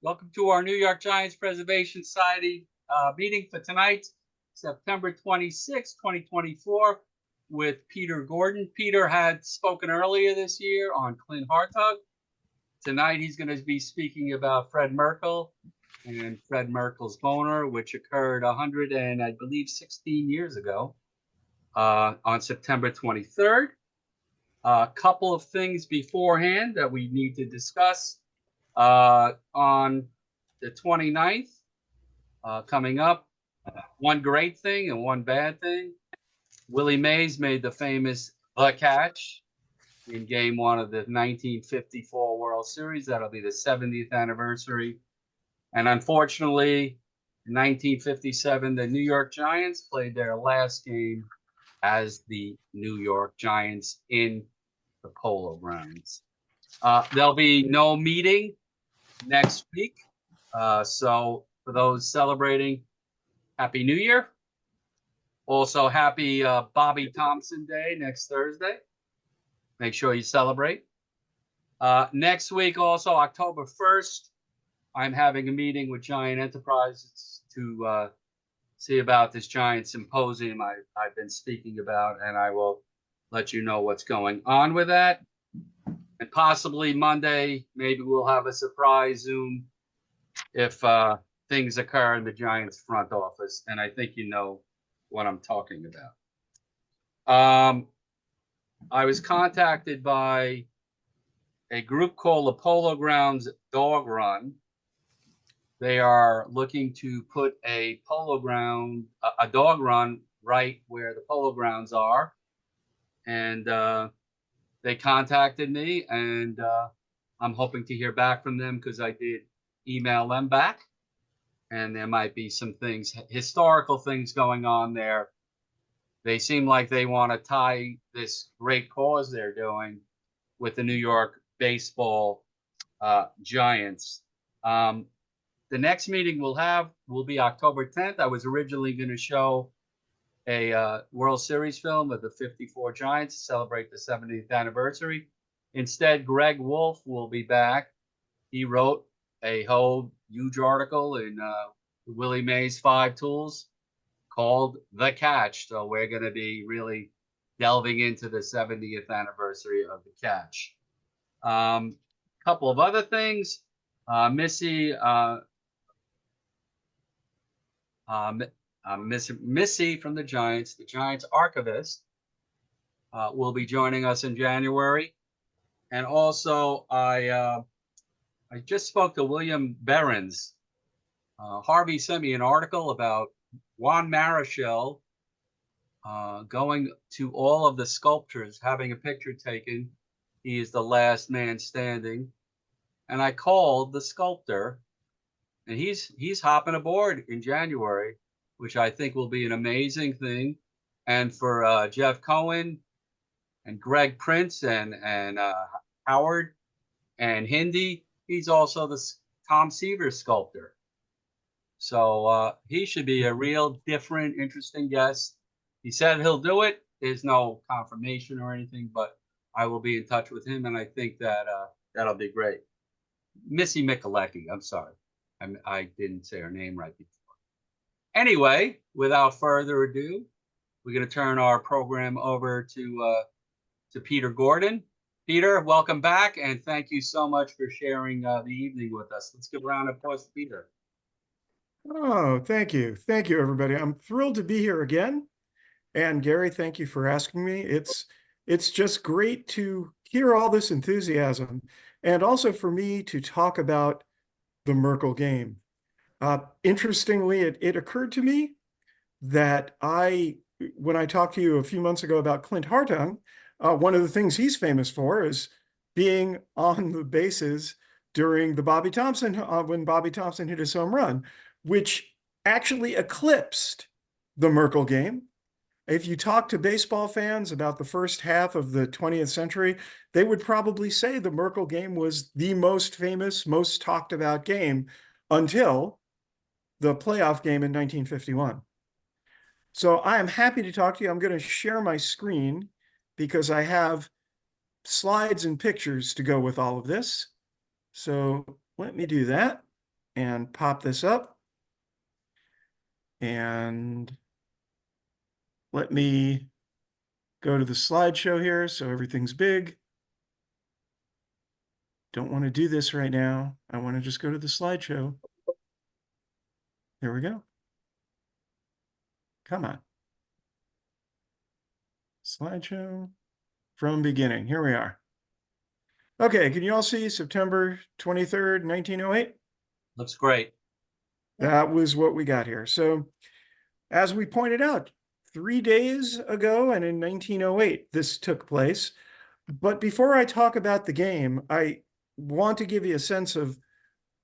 Welcome to our New York Giants Preservation Society meeting for tonight, September 26, 2024, with Peter Gordon. Peter had spoken earlier this year on Clint Hartog. Tonight he's going to be speaking about Fred Merkle and Fred Merkle's boner, which occurred 16 years ago on September 23rd. A couple of things beforehand that we need to discuss. On the 29th, coming up, one great thing and one bad thing. Willie Mays made the famous The Catch in Game 1 of the 1954 World Series. That'll be the 70th anniversary. And unfortunately, in 1957, the New York Giants played their last game as the New York Giants in the Polo Grounds. There'll be no meeting next week. So for those celebrating, Happy New Year. Also, happy Bobby Thompson Day next Thursday. Make sure you celebrate. Next week, also October 1st, I'm having a meeting with Giant Enterprises to see about this Giant Symposium I've been speaking about, and I will let you know what's going on with that. And possibly Monday, maybe we'll have a surprise Zoom if things occur in the Giants front office. And I think you know what I'm talking about. I was contacted by a group called the Polo Grounds Dog Run. They are looking to put a dog run right where the Polo Grounds are. And they contacted me, and I'm hoping to hear back from them because I did email them back. And there might be some things, historical things going on there. They seem like they want to tie this great cause they're doing with the New York baseball Giants. The next meeting will be October 10th. I was originally going to show a World Series film of the 54 Giants to celebrate the 70th anniversary. Instead, Greg Wolf will be back. He wrote a whole huge article in Willie Mays' 5 Tools called The Catch. So we're going to be really delving into the 70th anniversary of The Catch. Couple of other things. Missy from the Giants archivist, will be joining us in January. And also, I just spoke to William Behrens. Harvey sent me an article about Juan Marichal going to all of the sculptures, having a picture taken. He is the last man standing. And I called the sculptor, and he's hopping aboard in January, which I think will be an amazing thing. And for Jeff Cohen and Greg Prince and Howard and Hindi, he's also the Tom Seaver sculptor. So he should be a real different, interesting guest. He said he'll do it. There's no confirmation or anything, but I will be in touch with him, and I think that that'll be great. Missy Merkle'S, I'm sorry. I didn't say her name right before. Anyway, without further ado, we're going to turn our program over to Peter Gordon. Peter, welcome back, and thank you so much for sharing the evening with us. Let's give a round of applause to Peter. Oh, thank you. Thank you, everybody. I'm thrilled to be here again. And Gary, thank you for asking me. It's just great to hear all this enthusiasm, and also for me to talk about the Merkle game. Interestingly, it occurred to me that when I talked to you a few months ago about Clint Hartung, one of the things he's famous for is being on the bases during the Bobby Thompson, when Bobby Thompson hit his home run, which actually eclipsed the Merkle game. If you talk to baseball fans about the first half of the 20th century, they would probably say the Merkle game was the most famous, most talked about game until the playoff game in 1951. So I am happy to talk to you. I'm going to share my screen because I have slides and pictures to go with all of this. So let me do that. and pop this up. And let me go to the slideshow here so everything's big. Don't want to do this right now. I want to just go to the slideshow. Here we go. Come on. Slideshow from beginning. Here we are. Okay, can you all see September 23rd, 1908? Looks great. That was what we got here. So as we pointed out, 3 days ago and in 1908, this took place. But before I talk about the game, I want to give you a sense of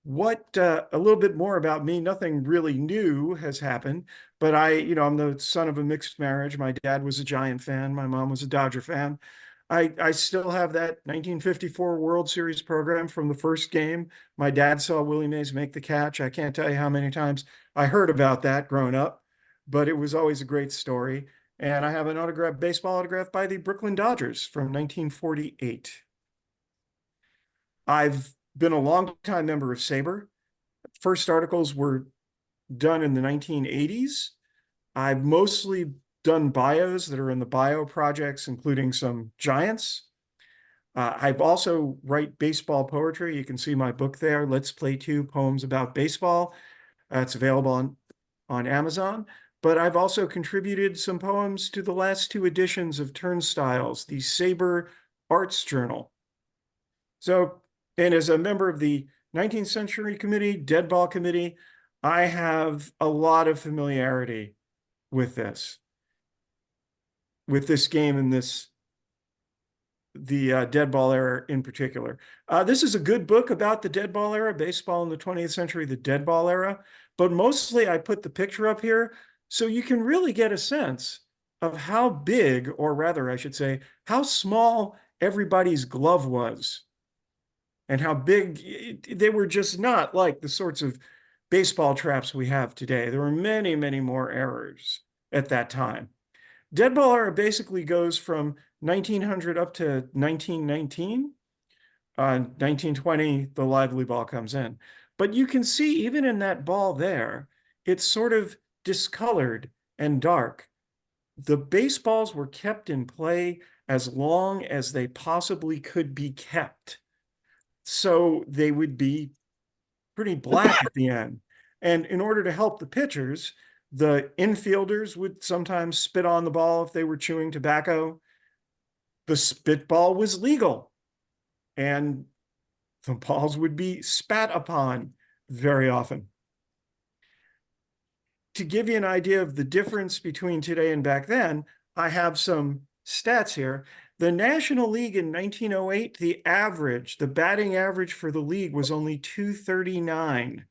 what a little bit more about me. Nothing really new has happened, but I'm the son of a mixed marriage. My dad was a Giant fan. My mom was a Dodger fan. I still have that 1954 World Series program from the first game. My dad saw Willie Mays make the catch. I can't tell you how many times I heard about that growing up, but it was always a great story. And I have an baseball autograph by the Brooklyn Dodgers from 1948. I've been a longtime member of SABR. First articles were done in the 1980s. I've mostly done bios that are in the bio projects, including some Giants. I've also write baseball poetry. You can see my book there, Let's Play Two Poems About Baseball. It's available on Amazon. But I've also contributed some poems to the last 2 editions of Turnstiles, the SABR Arts Journal. So, and as a member of the 19th Century Committee, Dead Ball Committee, I have a lot of familiarity with this game and the dead ball era in particular. This is a good book about the dead ball era, baseball in the 20th century, the dead ball era. But mostly I put the picture up here so you can really get a sense of how big, or rather, I should say, how small everybody's glove was. And how big they were, just not like the sorts of baseball traps we have today. There were many, many more errors at that time. Dead ball era basically goes from 1900 up to 1919. 1920, the lively ball comes in. But you can see even in that ball there, it's sort of discolored and dark. The baseballs were kept in play as long as they possibly could be kept. So they would be pretty black at the end. And in order to help the pitchers, the infielders would sometimes spit on the ball if they were chewing tobacco. The spitball was legal, and the balls would be spat upon very often. To give you an idea of the difference between today and back then, I have some stats here. The National League in 1908, the batting average for the league was only 239.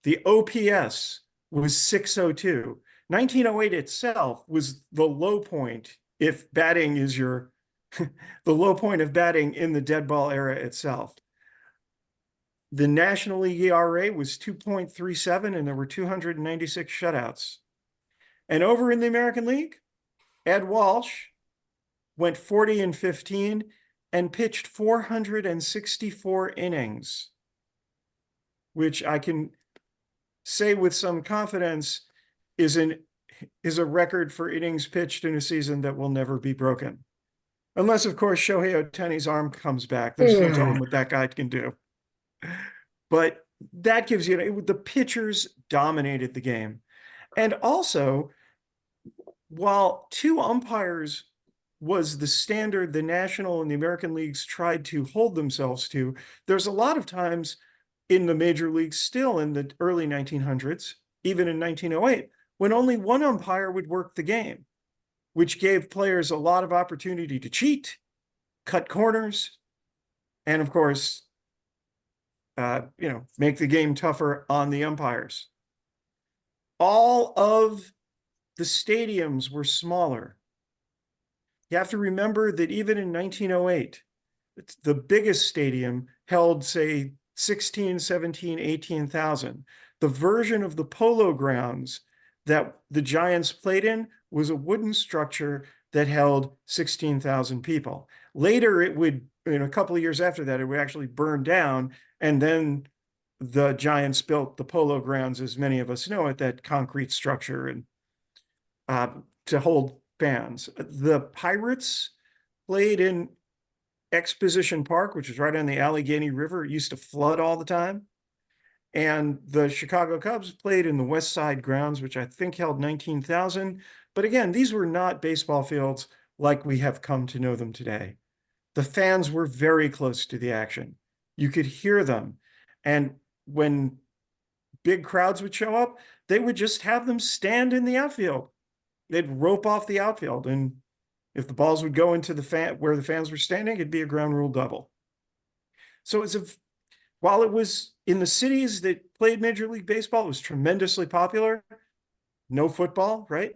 The OPS was 602. 1908 itself was the low point, if batting is the low point of batting in the dead ball era itself. The National League ERA was 2.37, and there were 296 shutouts. And over in the American League, Ed Walsh went 40-15 and pitched 464 innings, which I can say with some confidence is a record for innings pitched in a season that will never be broken. Unless, of course, Shohei Ohtani's arm comes back. There's no telling what that guy can do. But that gives you, the pitchers dominated the game. And also, while 2 umpires was the standard the National and the American leagues tried to hold themselves to, there's a lot of times in the major leagues still in the early 1900s, even in 1908, when only 1 umpire would work the game, which gave players a lot of opportunity to cheat, cut corners, and of course, make the game tougher on the umpires. All of the stadiums were smaller. You have to remember that even in 1908, the biggest stadium held, say, 16, 17, 18,000. The version of the Polo Grounds that the Giants played in was a wooden structure that held 16,000 people. Later, it would, a couple of years after that, it would actually burn down, and then the Giants built the Polo Grounds, as many of us know it, that concrete structure and to hold fans. The Pirates played in Exposition Park, which is right on the Allegheny River. It used to flood all the time. And the Chicago Cubs played in the West Side grounds, which I think held 19,000. But again, these were not baseball fields like we have come to know them today. The fans were very close to the action. You could hear them. And when big crowds would show up, they would just have them stand in the outfield. They'd rope off the outfield. And if the balls would go into where the fans were standing, it'd be a ground rule double. So while it was in the cities that played Major League Baseball, it was tremendously popular. No football, right?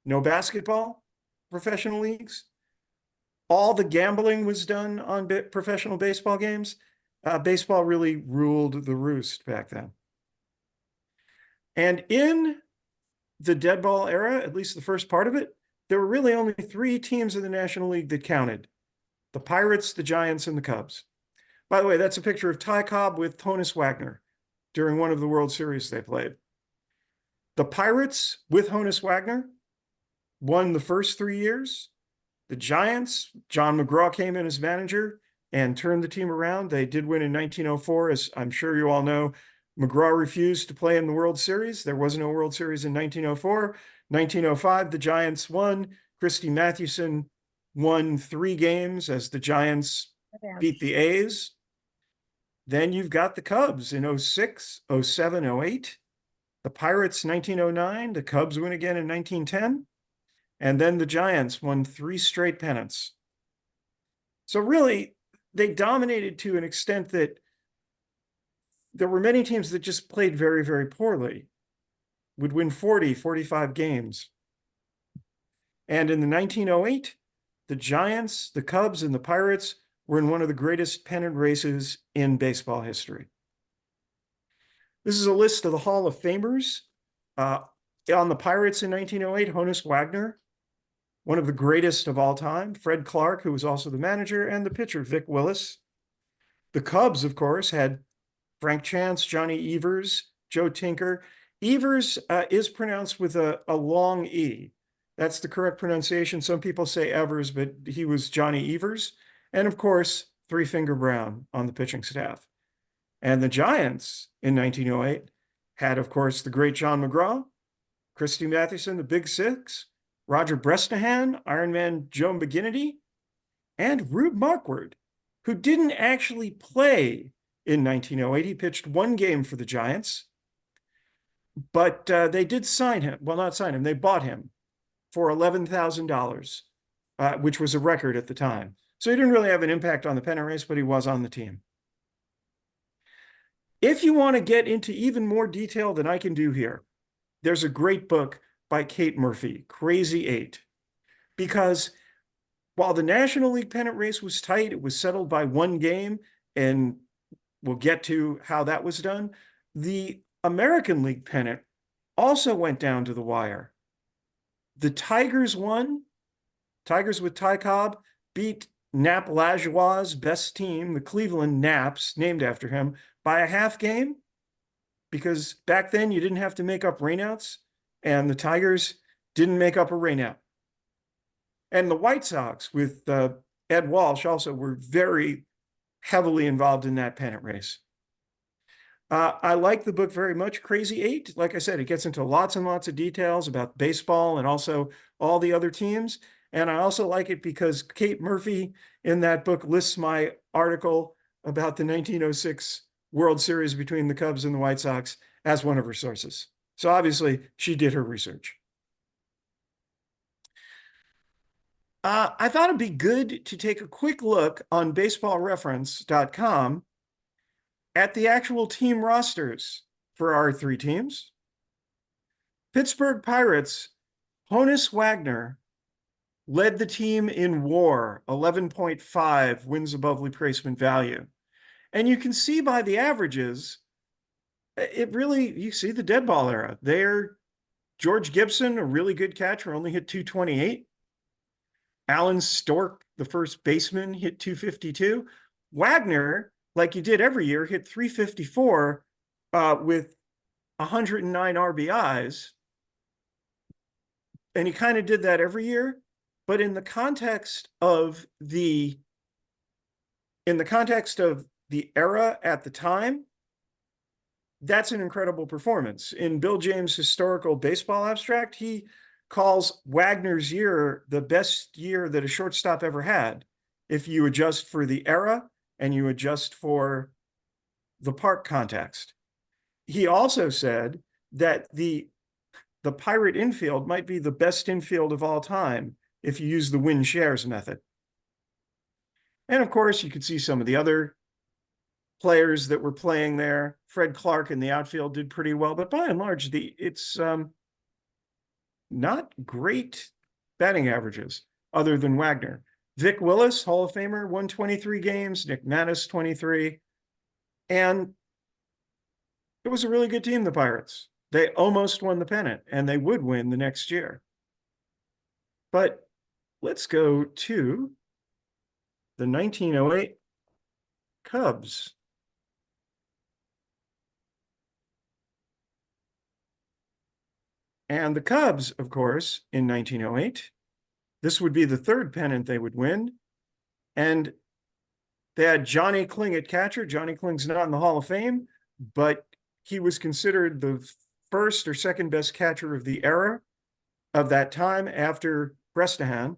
No basketball, professional leagues. All the gambling was done on professional baseball games. Baseball really ruled the roost back then. And in the dead ball era, at least the first part of it, there were really only 3 teams in the National League that counted: the Pirates, the Giants, and the Cubs. By the way, that's a picture of Ty Cobb with Honus Wagner during one of the World Series they played. The Pirates with Honus Wagner won the first 3 years. The Giants, John McGraw came in as manager and turned the team around. They did win in 1904, as I'm sure you all know. McGraw refused to play in the World Series. There was no World Series in 1904. 1905, the Giants won. Christy Mathewson won 3 games as the Giants beat the A's. Then you've got the Cubs in 06, 07, 08. The Pirates 1909. The Cubs win again in 1910. And then the Giants won 3 straight pennants. So really, they dominated to an extent that there were many teams that just played very, very poorly, would win 40, 45 games. And in the 1908, the Giants, the Cubs, and the Pirates were in one of the greatest pennant races in baseball history. This is a list of the Hall of Famers. On the Pirates in 1908, Honus Wagner, one of the greatest of all time. Fred Clark, who was also the manager, and the pitcher, Vic Willis. The Cubs, of course, had Frank Chance, Johnny Evers, Joe Tinker. Evers is pronounced with a long E. That's the correct pronunciation. Some people say Evers, but he was Johnny Evers. And of course, Three Finger Brown on the pitching staff. And the Giants in 1908 had, of course, the great John McGraw, Christy Mathewson, the Big Six, Roger Bresnahan, Ironman Joe McGinnity, and Rube Marquard, who didn't actually play in 1908. He pitched 1 game for the Giants, but they did sign him. Well, not sign him. They bought him for $11,000, which was a record at the time. So he didn't really have an impact on the pennant race, but he was on the team. If you want to get into even more detail than I can do here, there's a great book by Kate Murphy, Crazy 8, because while the National League pennant race was tight, it was settled by 1 game, and we'll get to how that was done. The American League pennant also went down to the wire. The Tigers won. Tigers with Ty Cobb beat Nap Lajoie's best team, the Cleveland Naps, named after him, by a half game, because back then you didn't have to make up rainouts, and the Tigers didn't make up a rainout. And the White Sox with Ed Walsh also were very heavily involved in that pennant race. I like the book very much, Crazy 8. Like I said, it gets into lots and lots of details about baseball and also all the other teams. And I also like it because Kate Murphy in that book lists my article about the 1906 World Series between the Cubs and the White Sox as one of her sources. So obviously she did her research. I thought it'd be good to take a quick look on baseballreference.com at the actual team rosters for our 3 teams. Pittsburgh Pirates, Honus Wagner led the team in WAR, 11.5 wins above replacement value. And you can see by the averages, it really, you see the dead ball era. George Gibson, a really good catcher, only hit 228. Alan Stork, the first baseman, hit 252. Wagner like you did every year, hit 354 with 109 RBIs. And he kind of did that every year. But in the context of the era at the time, that's an incredible performance. In Bill James' historical baseball abstract, he calls Wagner's year the best year that a shortstop ever had, if you adjust for the era and you adjust for the park context. He also said that the Pirate infield might be the best infield of all time if you use the win shares method. And of course, you could see some of the other players that were playing there. Fred Clark in the outfield did pretty well, but by and large, it's not great batting averages other than Wagner. Vic Willis, Hall of Famer, won 23 games. Nick Mattis, 23. And it was a really good team, the Pirates. They almost won the pennant, and they would win the next year. But let's go to the 1908 Cubs. And the Cubs, of course, in 1908, this would be the third pennant they would win. And they had Johnny Kling at catcher. Johnny Kling's not in the Hall of Fame, but he was considered the first or second best catcher of the era of that time after Bresnahan.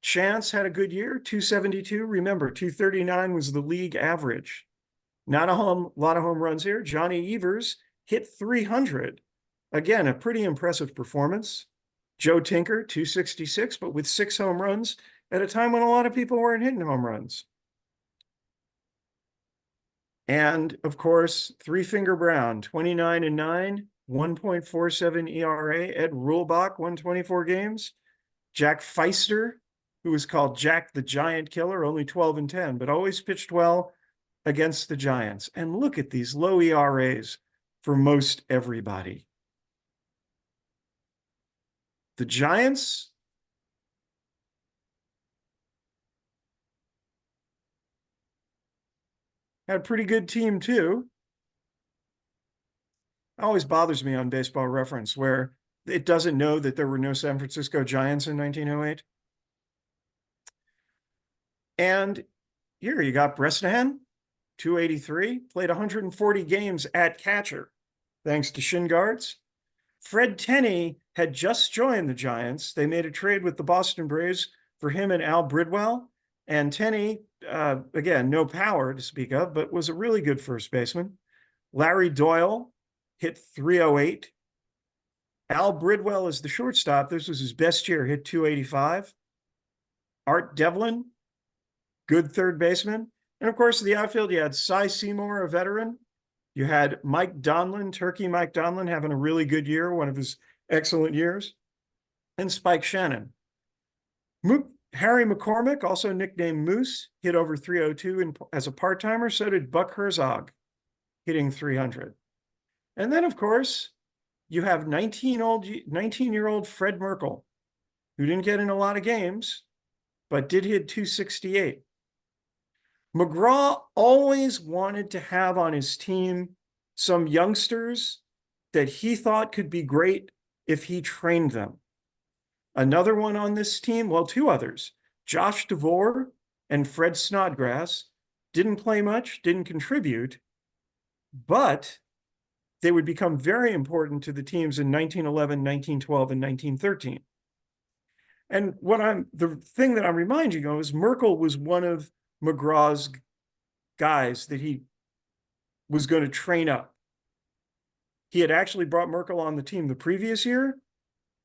Chance had a good year, 272. Remember, 239 was the league average. Not a lot of home runs here. Johnny Evers hit 300. Again, a pretty impressive performance. Joe Tinker, 266, but with 6 home runs at a time when a lot of people weren't hitting home runs. And of course, Three Finger Brown, 29-9, 1.47 ERA. Ed Rulebach, 124 games. Jack Feister, who was called Jack the Giant Killer, only 12-10, but always pitched well against the Giants. And look at these low ERAs for most everybody. The Giants had a pretty good team too. It always bothers me on Baseball Reference where it doesn't know that there were no San Francisco Giants in 1908. And here you got Bresnahan, 283, played 140 games at catcher, thanks to shin guards. Fred Tenney had just joined the Giants. They made a trade with the Boston Braves for him and Al Bridwell. And Tenney, again, no power to speak of, but was a really good first baseman. Larry Doyle hit 308. Al Bridwell is the shortstop. This was his best year, hit 285. Art Devlin, good third baseman. And of course, in the outfield, you had Cy Seymour, a veteran. You had Mike Donlin, Turkey Mike Donlin, having a really good year, one of his excellent years, and Spike Shannon. Harry McCormick, also nicknamed Moose, hit over 302 as a part-timer. So did Buck Herzog, hitting 300. And then, of course, you have 19-year-old Fred Merkle, who didn't get in a lot of games, but did hit 268. McGraw always wanted to have on his team some youngsters that he thought could be great if he trained them. Another one on this team, well, 2 others, Josh DeVore and Fred Snodgrass, didn't play much, didn't contribute, but they would become very important to the teams in 1911, 1912, and 1913. And the thing that I'm reminding you of is Merkle was one of McGraw's guys that he was going to train up. He had actually brought Merkle on the team the previous year.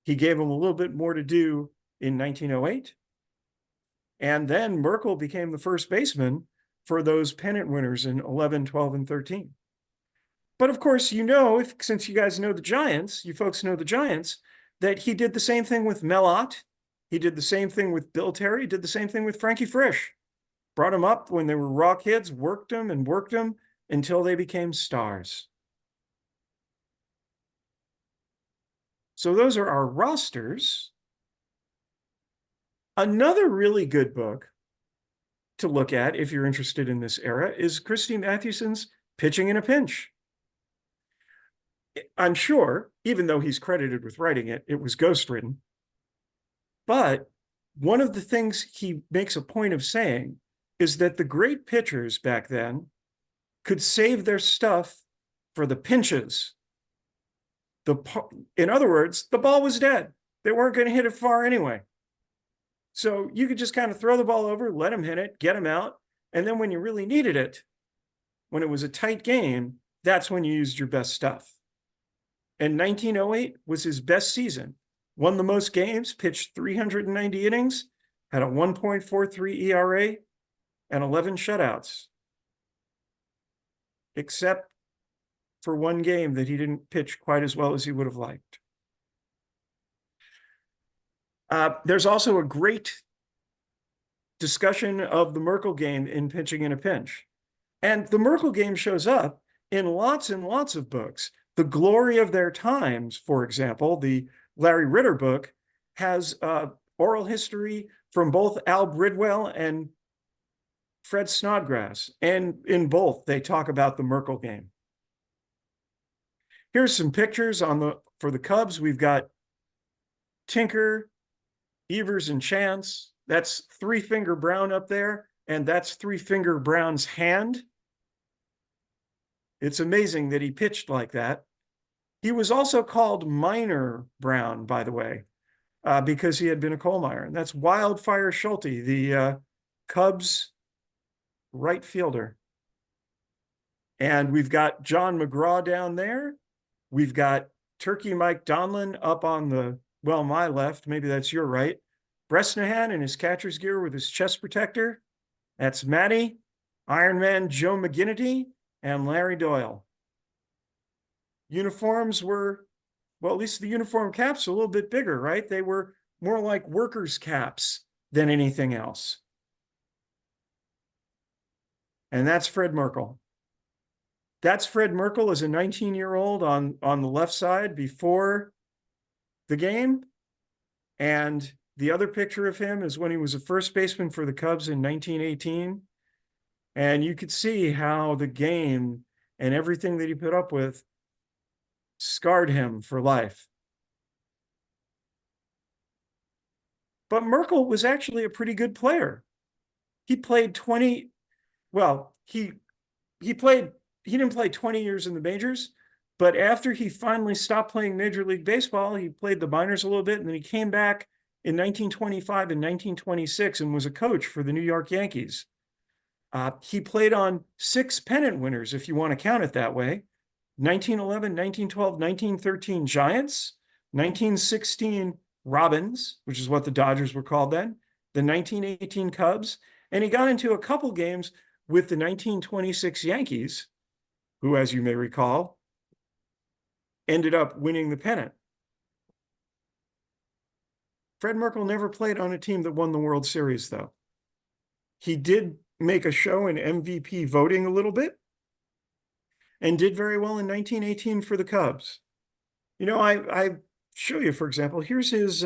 He gave him a little bit more to do in 1908. And then Merkle became the first baseman for those pennant winners in 11, 12, and 13. But of course, since you guys know the Giants, you folks know the Giants, that he did the same thing with Mel Ott. He did the same thing with Bill Terry. He did the same thing with Frankie Frisch. Brought them up when they were raw kids, worked them until they became stars. So those are our rosters. Another really good book to look at, if you're interested in this era, is Christy Mathewson's Pitching in a Pinch. I'm sure, even though he's credited with writing it, it was ghostwritten. But one of the things he makes a point of saying is that the great pitchers back then could save their stuff for the pinches. In other words, the ball was dead. They weren't going to hit it far anyway. So you could just kind of throw the ball over, let him hit it, get him out. And then when you really needed it, when it was a tight game, that's when you used your best stuff. And 1908 was his best season. Won the most games, pitched 390 innings, had a 1.43 ERA, and 11 shutouts. Except for one game that he didn't pitch quite as well as he would have liked. There's also a great discussion of the Merkle game in Pitching in a Pinch. And the Merkle game shows up in lots and lots of books. The Glory of Their Times, for example, the Larry Ritter book, has oral history from both Al Bridwell and Fred Snodgrass. And in both, they talk about the Merkle game. Here's some pictures for the Cubs. We've got Tinker, Evers, and Chance. That's Three Finger Brown up there, and that's Three Finger Brown's hand. It's amazing that he pitched like that. He was also called Miner Brown, by the way, because he had been a coal miner. And that's Wildfire Schulte, the Cubs right fielder. And we've got John McGraw down there. We've got Turkey Mike Donlin up on my left, maybe that's your right. Bresnahan in his catcher's gear with his chest protector. That's Matty, Iron Man Joe McGinnity, and Larry Doyle. Uniforms were, well, at least the uniform caps are a little bit bigger, right? They were more like workers' caps than anything else. And that's Fred Merkle. That's Fred Merkle as a 19-year-old on the left side before the game. And the other picture of him is when he was a first baseman for the Cubs in 1918. And you could see how the game and everything that he put up with scarred him for life. But Merkle was actually a pretty good player. He played 20, well, he didn't play 20 years in the majors, but after he finally stopped playing Major League Baseball, he played the minors a little bit, and then he came back in 1925 and 1926 and was a coach for the New York Yankees. He played on 6 pennant winners, if you want to count it that way. 1911, 1912, 1913 Giants, 1916 Robins, which is what the Dodgers were called then, the 1918 Cubs, and he got into a couple games with the 1926 Yankees, who, as you may recall, ended up winning the pennant. Fred Merkle never played on a team that won the World Series, though. He did make a show in MVP voting a little bit and did very well in 1918 for the Cubs. You know, I show you, for example, here's his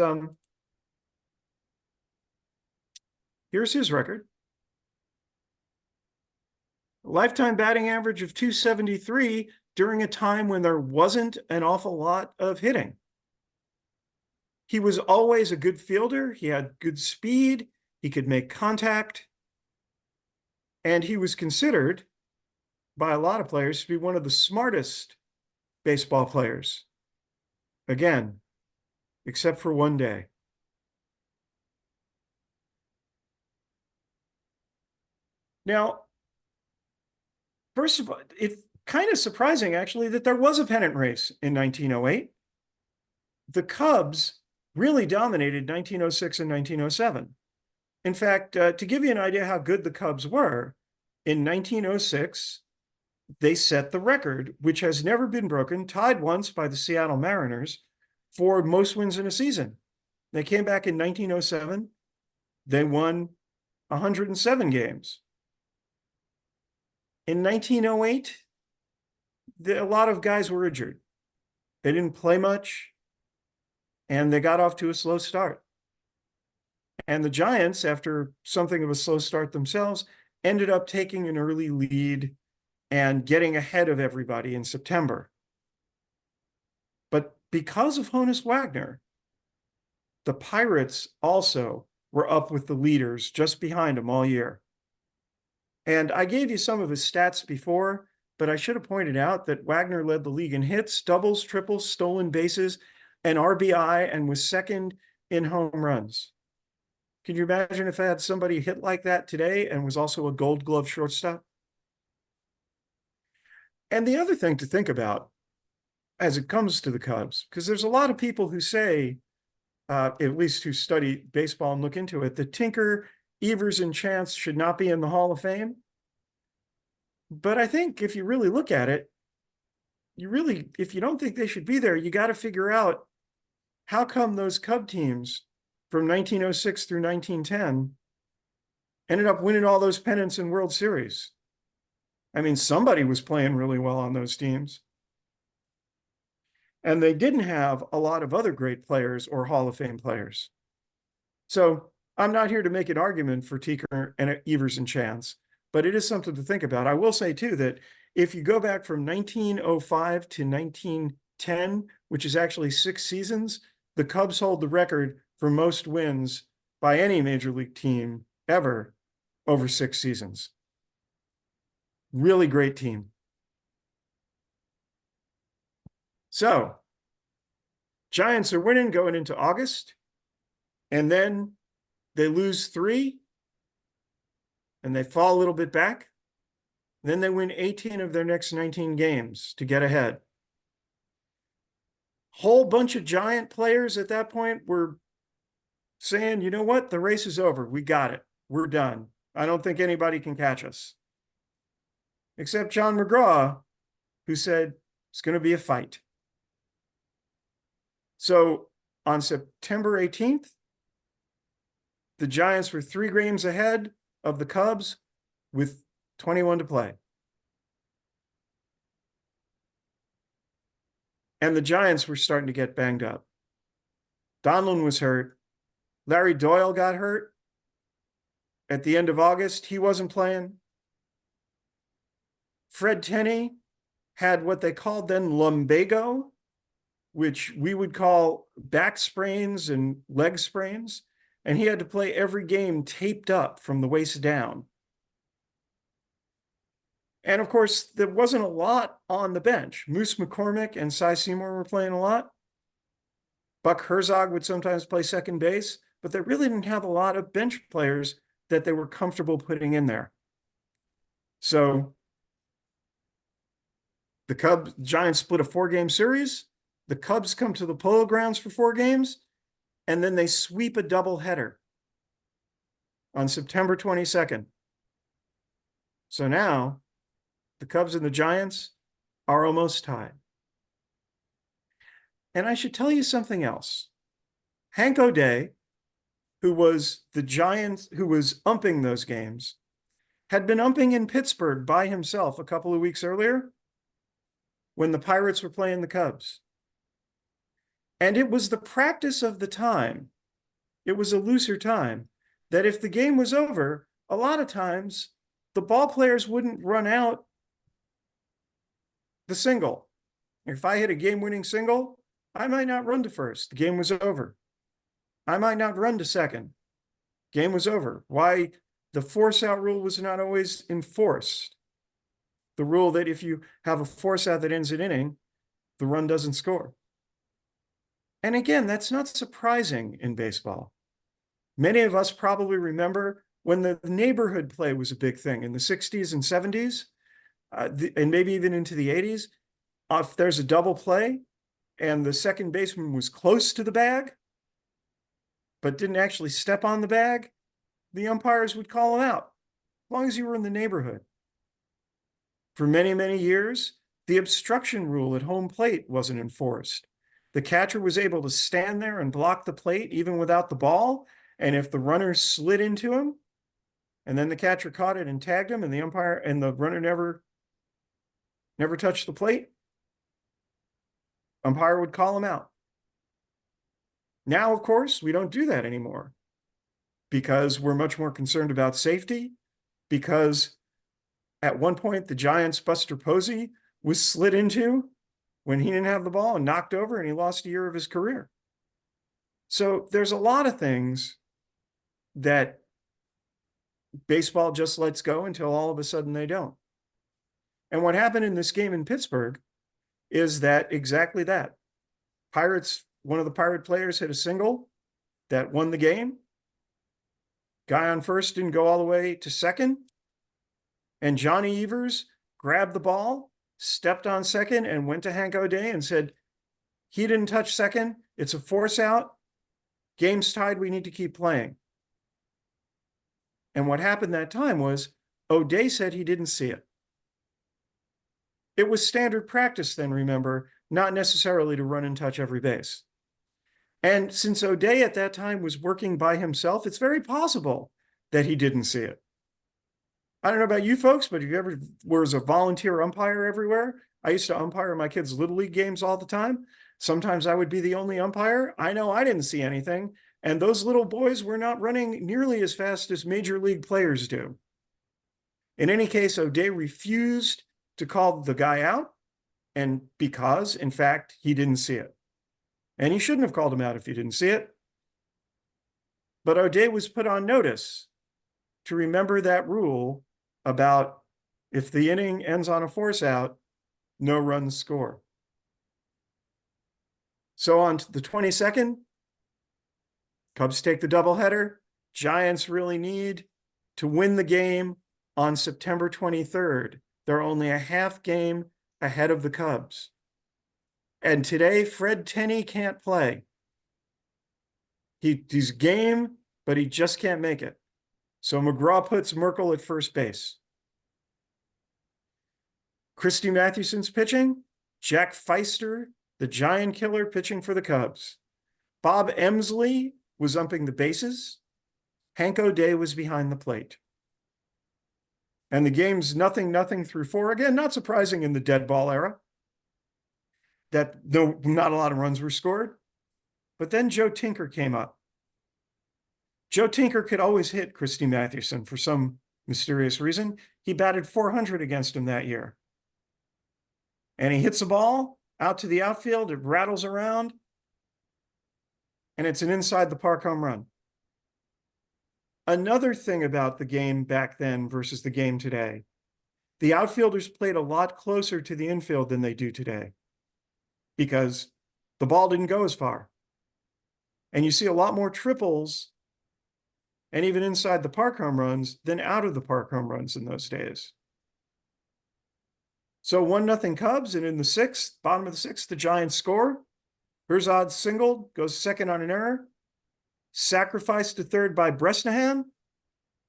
record. Lifetime batting average of 273 during a time when there wasn't an awful lot of hitting. He was always a good fielder. He had good speed. He could make contact. And he was considered by a lot of players to be one of the smartest baseball players. Again, except for one day. Now, first of all, it's kind of surprising, actually, that there was a pennant race in 1908. The Cubs really dominated 1906 and 1907. In fact, to give you an idea how good the Cubs were, in 1906, they set the record, which has never been broken, tied once by the Seattle Mariners, for most wins in a season. They came back in 1907. They won 107 games. In 1908, a lot of guys were injured. They didn't play much, and they got off to a slow start. And the Giants, after something of a slow start themselves, ended up taking an early lead and getting ahead of everybody in September. But because of Honus Wagner, the Pirates also were up with the leaders just behind him all year. And I gave you some of his stats before, but I should have pointed out that Wagner led the league in hits, doubles, triples, stolen bases, and RBI, and was second in home runs. Can you imagine if I had somebody hit like that today and was also a Gold Glove shortstop? And the other thing to think about as it comes to the Cubs, because there's a lot of people who say, at least who study baseball and look into it, that Tinker, Evers, and Chance should not be in the Hall of Fame. But I think if you really look at it, if you don't think they should be there, you got to figure out how come those Cub teams from 1906 through 1910 ended up winning all those pennants and World Series. I mean, somebody was playing really well on those teams. And they didn't have a lot of other great players or Hall of Fame players. So I'm not here to make an argument for Tinker and Evers and Chance, but it is something to think about. I will say, too, that if you go back from 1905 to 1910, which is actually 6 seasons, the Cubs hold the record for most wins by any major league team ever over 6 seasons. Really great team. So, Giants are winning going into August, and then they lose 3, and they fall a little bit back. Then they win 18 of their next 19 games to get ahead. Whole bunch of Giant players at that point were saying, you know what, the race is over. We got it. We're done. I don't think anybody can catch us. Except John McGraw, who said it's going to be a fight. So on September 18th, the Giants were 3 games ahead of the Cubs with 21 to play. And the Giants were starting to get banged up. Donlin was hurt. Larry Doyle got hurt at the end of August. He wasn't playing. Fred Tenney had what they called then lumbago, which we would call back sprains and leg sprains. And he had to play every game taped up from the waist down. And of course, there wasn't a lot on the bench. Moose McCormick and Cy Seymour were playing a lot. Buck Herzog would sometimes play second base, but they really didn't have a lot of bench players that they were comfortable putting in there. So the Giants split a 4-game series. The Cubs come to the Polo Grounds for 4 games, and then they sweep a doubleheader on September 22nd. So now the Cubs and the Giants are almost tied. And I should tell you something else. Hank O'Day, who was the Giants, who was umping those games, had been umping in Pittsburgh by himself a couple of weeks earlier when the Pirates were playing the Cubs. And it was the practice of the time, it was a looser time, that if the game was over, a lot of times the ball players wouldn't run out the single. If I hit a game-winning single, I might not run to first. The game was over. I might not run to second. Game was over. Why? The force-out rule was not always enforced. The rule that if you have a force-out that ends an inning, the run doesn't score. And again, that's not surprising in baseball. Many of us probably remember when the neighborhood play was a big thing in the 60s and 70s, and maybe even into the 80s. If there's a double play and the second baseman was close to the bag, but didn't actually step on the bag, the umpires would call him out, as long as you were in the neighborhood. For many, many years, the obstruction rule at home plate wasn't enforced. The catcher was able to stand there and block the plate even without the ball. And if the runner slid into him, and then the catcher caught it and tagged him, and the umpire and the runner never touched the plate, umpire would call him out. Now, of course, we don't do that anymore. because we're much more concerned about safety, because at one point the Giants' Buster Posey was slid into when he didn't have the ball and knocked over, and he lost a year of his career. So there's a lot of things that baseball just lets go until all of a sudden they don't. And what happened in this game in Pittsburgh is that exactly that. Pirates, one of the Pirate players hit a single that won the game. Guy on first didn't go all the way to second. And Johnny Evers grabbed the ball, stepped on second, and went to Hank O'Day and said, he didn't touch second. It's a force out. Game's tied. We need to keep playing. And what happened that time was O'Day said he didn't see it. It was standard practice then, remember, not necessarily to run and touch every base. And since O'Day at that time was working by himself, it's very possible that he didn't see it. I don't know about you folks, but if you ever was a volunteer umpire everywhere, I used to umpire my kids' Little League games all the time. Sometimes I would be the only umpire. I know I didn't see anything. And those little boys were not running nearly as fast as major league players do. In any case, O'Day refused to call the guy out, and because, in fact, he didn't see it. And he shouldn't have called him out if he didn't see it. But O'Day was put on notice to remember that rule about if the inning ends on a force out, no runs score. So on to the 22nd, Cubs take the doubleheader. Giants really need to win the game on September 23rd. They're only a half game ahead of the Cubs. And today, Fred Tenney can't play. He's game, but he just can't make it. So McGraw puts Merkle at first base. Christy Mathewson's pitching. Jack Feister, the giant killer, pitching for the Cubs. Bob Emsley was umping the bases. Hank O'Day was behind the plate. And the game's 0-0 through 4. Again, not surprising in the dead ball era that though not a lot of runs were scored. But then Joe Tinker came up. Joe Tinker could always hit Christy Mathewson for some mysterious reason. He batted .400 against him that year. And he hits a ball out to the outfield. It rattles around. And it's an inside the park home run. Another thing about the game back then versus the game today, the outfielders played a lot closer to the infield than they do today because the ball didn't go as far. And you see a lot more triples and even inside the park home runs than out of the park home runs in those days. So 1-0 Cubs, and in the sixth, bottom of the sixth, the Giants score. Herzog single, goes second on an error. Sacrificed to third by Bresnahan,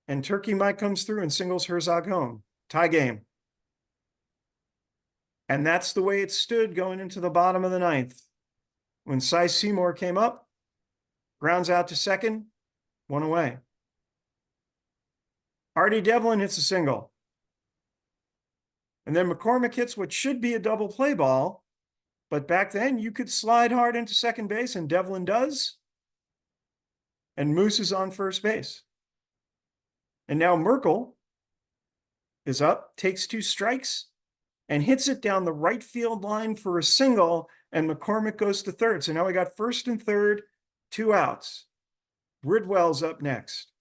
and Turkey Mike comes through and singles Herzog home. Tie game. And that's the way it stood going into the bottom of the ninth. When Cy Seymour came up, grounds out to second, 1 away. Artie Devlin hits a single. And then McCormick hits what should be a double play ball, but back then you could slide hard into second base, and Devlin does. And Moose is on first base. And now Merkle is up, takes 2 strikes, and hits it down the right field line for a single, and McCormick goes to third. So now we got first and third, 2 outs. Bridwell's up next.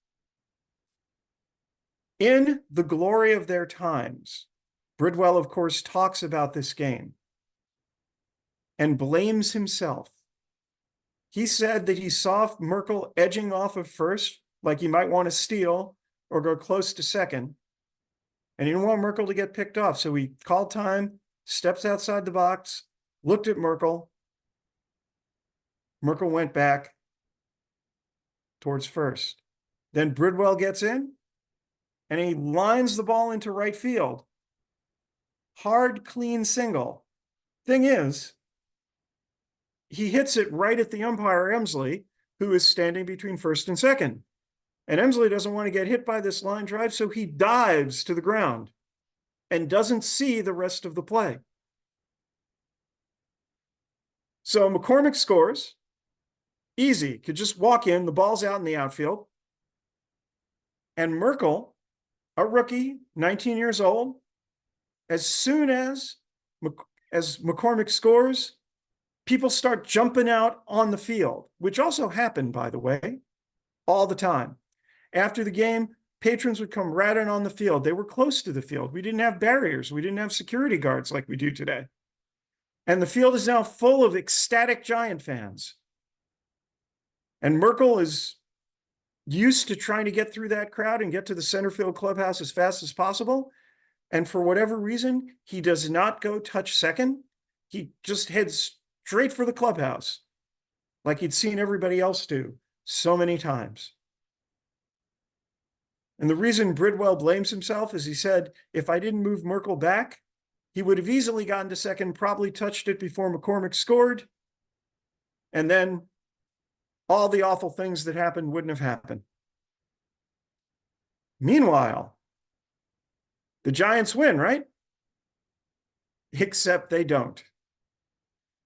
In the glory of their times, Bridwell, of course, talks about this game and blames himself. He said that he saw Merkle edging off of first, like he might want to steal or go close to second. And he didn't want Merkle to get picked off. So he called time, steps outside the box, looked at Merkle. Merkle went back towards first. Then Bridwell gets in, and he lines the ball into right field. Hard, clean single. Thing is, he hits it right at the umpire, Emsley, who is standing between first and second. And Emsley doesn't want to get hit by this line drive, so he dives to the ground and doesn't see the rest of the play. So McCormick scores. Easy. Could just walk in. The ball's out in the outfield. And Merkel, a rookie, 19 years old, as soon as McCormick scores, people start jumping out on the field, which also happened, by the way, all the time. After the game, patrons would come right in on the field. They were close to the field. We didn't have barriers. We didn't have security guards like we do today. And the field is now full of ecstatic Giant fans. And Merkel is used to trying to get through that crowd and get to the center field clubhouse as fast as possible. And for whatever reason, he does not go touch second. He just heads straight for the clubhouse, like he'd seen everybody else do so many times. And the reason Bridwell blames himself is he said, if I didn't move Merkel back, he would have easily gotten to second, probably touched it before McCormick scored. And then all the awful things that happened wouldn't have happened. Meanwhile, the Giants win, right? Except they don't.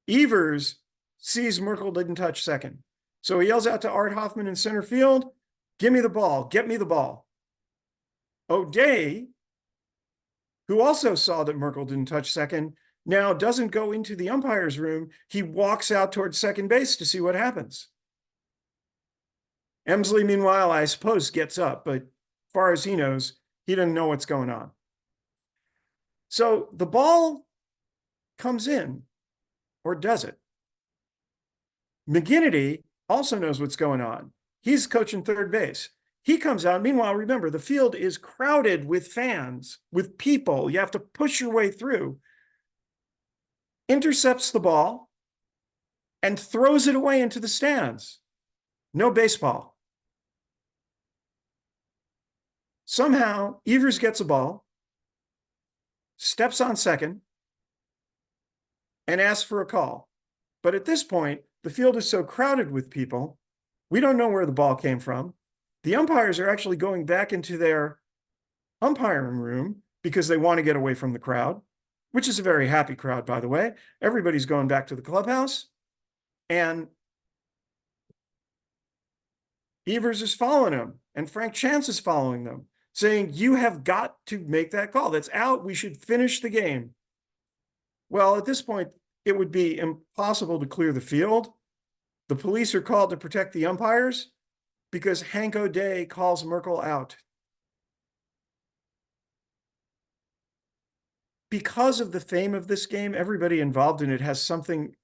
Evers sees Merkel didn't touch second. So he yells out to Art Hoffman in center field, give me the ball, get me the ball. O'Day, who also saw that Merkel didn't touch second, now doesn't go into the umpire's room. He walks out towards second base to see what happens. Emsley, meanwhile, I suppose, gets up, but as far as he knows, he doesn't know what's going on. So the ball comes in, or does it? McGinnity also knows what's going on. He's coaching third base. He comes out. Meanwhile, remember, the field is crowded with fans, with people. You have to push your way through. Intercepts the ball and throws it away into the stands. No baseball. Somehow, Evers gets a ball, steps on second, and asks for a call. But at this point, the field is so crowded with people, we don't know where the ball came from. The umpires are actually going back into their umpiring room because they want to get away from the crowd, which is a very happy crowd, by the way. Everybody's going back to the clubhouse, and Evers is following them, and Frank Chance is following them, saying, you have got to make that call. That's out. We should finish the game. Well, at this point, it would be impossible to clear the field. The police are called to protect the umpires because Hank O'Day calls Merkel out. Because of the fame of this game, everybody involved in it has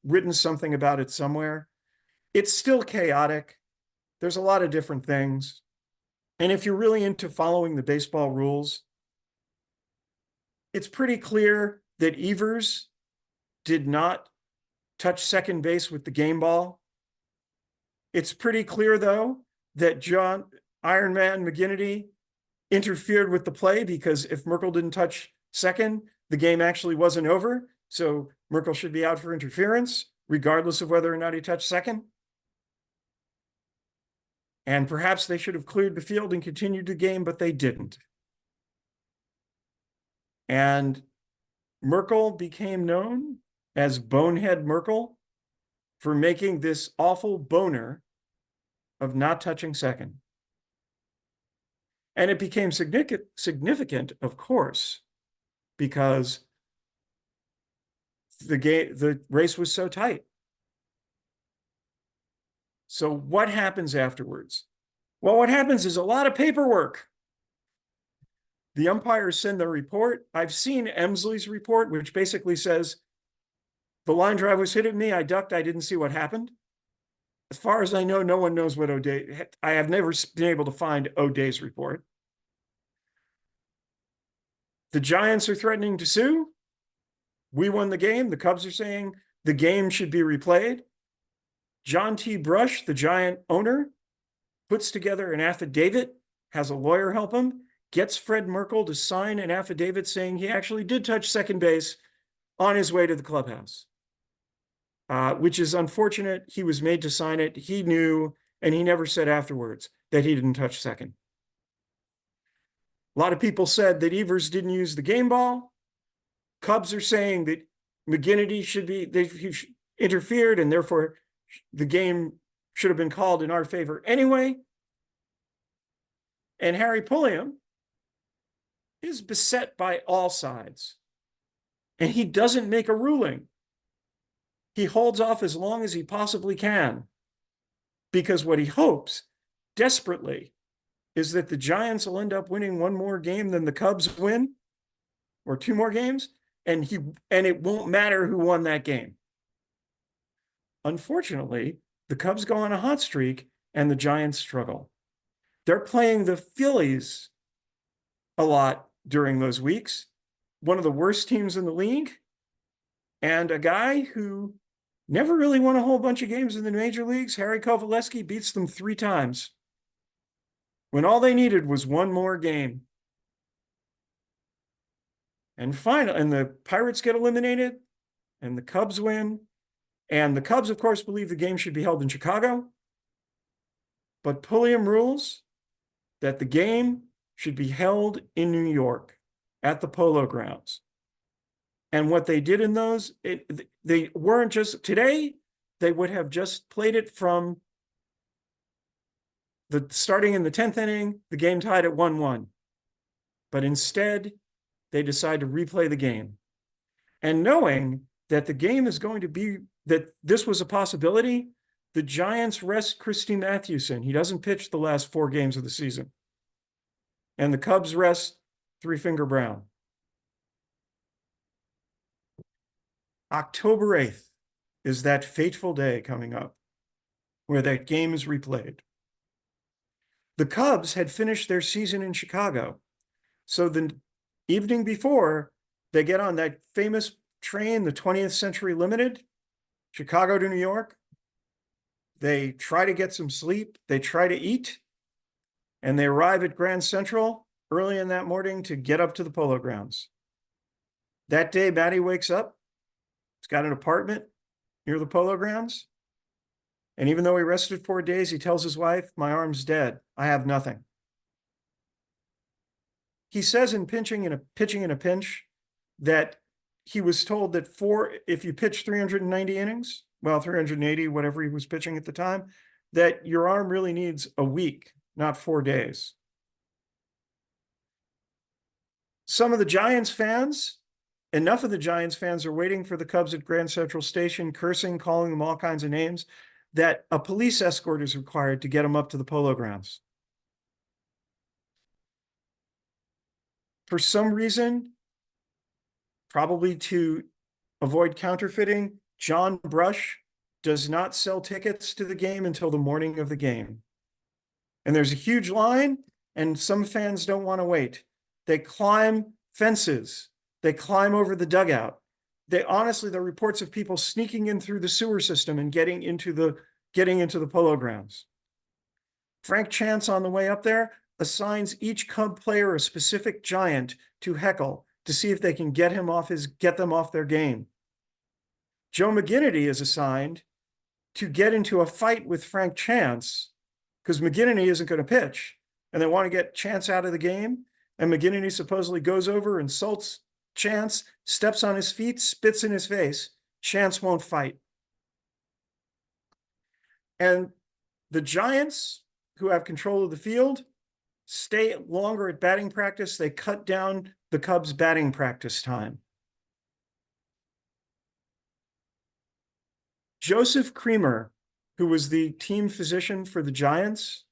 written something about it somewhere. It's still chaotic. There's a lot of different things. And if you're really into following the baseball rules, it's pretty clear that Evers did not touch second base with the game ball. It's pretty clear, though, that John Iron Man McGinnity interfered with the play because if Merkel didn't touch second, the game actually wasn't over. So Merkel should be out for interference, regardless of whether or not he touched second. And perhaps they should have cleared the field and continued the game, but they didn't. And Merkel became known as Bonehead Merkel for making this awful boner of not touching second. And it became significant, of course, because the race was so tight. So what happens afterwards? Well, what happens is a lot of paperwork. The umpires send their report. I've seen Emsley's report, which basically says, the line drive was hit at me, I ducked, I didn't see what happened. As far as I know, no one knows what O'Day, I have never been able to find O'Day's report. The Giants are threatening to sue. We won the game. The Cubs are saying the game should be replayed. John T. Brush, the Giant owner, puts together an affidavit, has a lawyer help him, gets Fred Merkel to sign an affidavit saying he actually did touch second base on his way to the clubhouse, which is unfortunate. He was made to sign it. He knew, and he never said afterwards that he didn't touch second. A lot of people said that Evers didn't use the game ball. Cubs are saying that McGinnity he interfered, and therefore the game should have been called in our favor anyway. And Harry Pulliam is beset by all sides. And he doesn't make a ruling. He holds off as long as he possibly can, because what he hopes desperately is that the Giants will end up winning one more game than the Cubs win, or two more games, and it won't matter who won that game. Unfortunately, the Cubs go on a hot streak and the Giants struggle. They're playing the Phillies a lot during those weeks, one of the worst teams in the league, and a guy who never really won a whole bunch of games in the major leagues, Harry Kovaleski, beats them 3 times when all they needed was one more game. And finally, and the Pirates get eliminated, and the Cubs win. And the Cubs, of course, believe the game should be held in Chicago. But Pulliam rules that the game should be held in New York at the Polo Grounds. And what they did in those, they weren't just, today, they would have just played it from starting in the 10th inning, the game tied at 1-1. But instead, they decide to replay the game. And knowing that the game is going to be, that this was a possibility, the Giants rest Christy Mathewson. He doesn't pitch the last 4 games of the season. And the Cubs rest Three Finger Brown. October 8th is that fateful day coming up where that game is replayed. The Cubs had finished their season in Chicago. So the evening before, they get on that famous train, the 20th Century Limited, Chicago to New York. They try to get some sleep. They try to eat. And they arrive at Grand Central early in that morning to get up to the Polo Grounds. That day, Matty wakes up. He's got an apartment near the Polo Grounds. And even though he rested 4 days, he tells his wife, "My arm's dead. I have nothing." He says in pitching in a pinch that he was told that if you pitch 390 innings, well, 380, whatever he was pitching at the time, that your arm really needs a week, not 4 days. Some of the Giants fans, enough of the Giants fans are waiting for the Cubs at Grand Central Station, cursing, calling them all kinds of names, that a police escort is required to get them up to the Polo Grounds. For some reason, probably to avoid counterfeiting, John Brush does not sell tickets to the game until the morning of the game. And there's a huge line, and some fans don't want to wait. They climb fences. They climb over the dugout. There are reports of people sneaking in through the sewer system and getting into the Polo Grounds. Frank Chance, on the way up there, assigns each Cub player a specific Giant to heckle to see if they can get them off their game. Joe McGinnity is assigned to get into a fight with Frank Chance because McGinnity isn't going to pitch, and they want to get Chance out of the game. And McGinnity supposedly goes over, insults Chance, steps on his feet, spits in his face. Chance won't fight. And the Giants, who have control of the field, stay longer at batting practice. They cut down the Cubs' batting practice time. Joseph Creamer, who was the team physician for the Giants,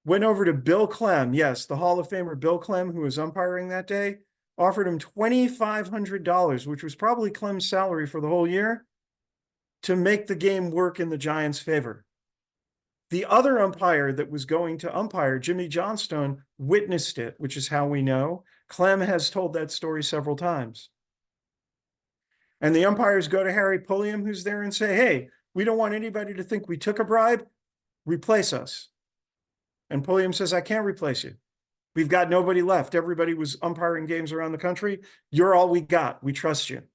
went over to Bill Clem, yes, the Hall of Famer Bill Clem, who was umpiring that day, offered him $2,500, which was probably Clem's salary for the whole year, to make the game work in the Giants' favor. The other umpire that was going to umpire, Jimmy Johnstone, witnessed it, which is how we know. Clem has told that story several times. And the umpires go to Harry Pulliam, who's there, and say, "Hey, we don't want anybody to think we took a bribe. Replace us." And Pulliam says, "I can't replace you. We've got nobody left. Everybody was umpiring games around the country. You're all we got. We trust you."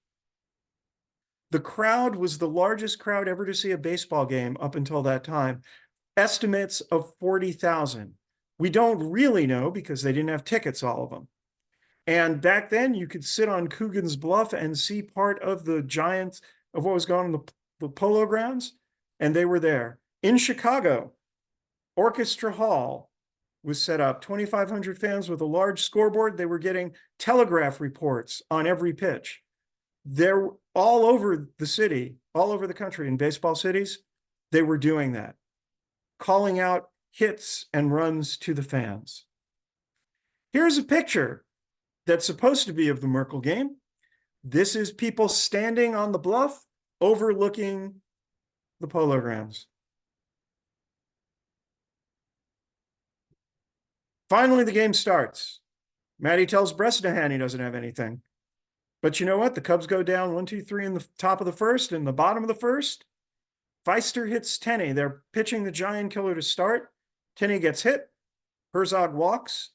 The crowd was the largest crowd ever to see a baseball game up until that time. Estimates of 40,000. We don't really know because they didn't have tickets, all of them. And back then, you could sit on Coogan's Bluff and see part of the Giants, of what was going on in the Polo Grounds, and they were there. In Chicago, Orchestra Hall, was set up, 2,500 fans with a large scoreboard. They were getting telegraph reports on every pitch. They're all over the city, all over the country in baseball cities. They were doing that, calling out hits and runs to the fans. Here's a picture that's supposed to be of the Merkle game. This is people standing on the bluff overlooking the Polo Grounds. Finally, the game starts. Matty tells Bresnahan he doesn't have anything. But you know what? The Cubs go down 1-2-3 in the top of the first. In the bottom of the first, Feister hits Tenney. They're pitching the giant killer to start. Tenney gets hit. Herzog walks.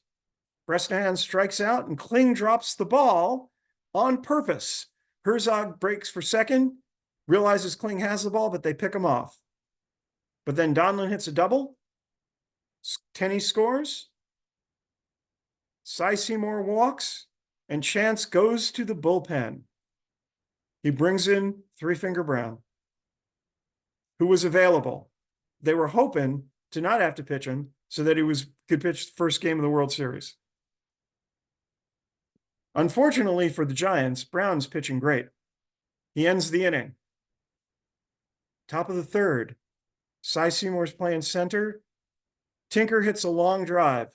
Bresnahan strikes out, and Kling drops the ball on purpose. Herzog breaks for second, realizes Kling has the ball, but they pick him off. But then Donlin hits a double. Tenney scores. Cy Seymour walks, and Chance goes to the bullpen. He brings in Three Finger Brown, who was available. They were hoping to not have to pitch him so that he could pitch the first game of the World Series. Unfortunately for the Giants, Brown's pitching great. He ends the inning. Top of the third, Cy Seymour's playing center. Tinker hits a long drive.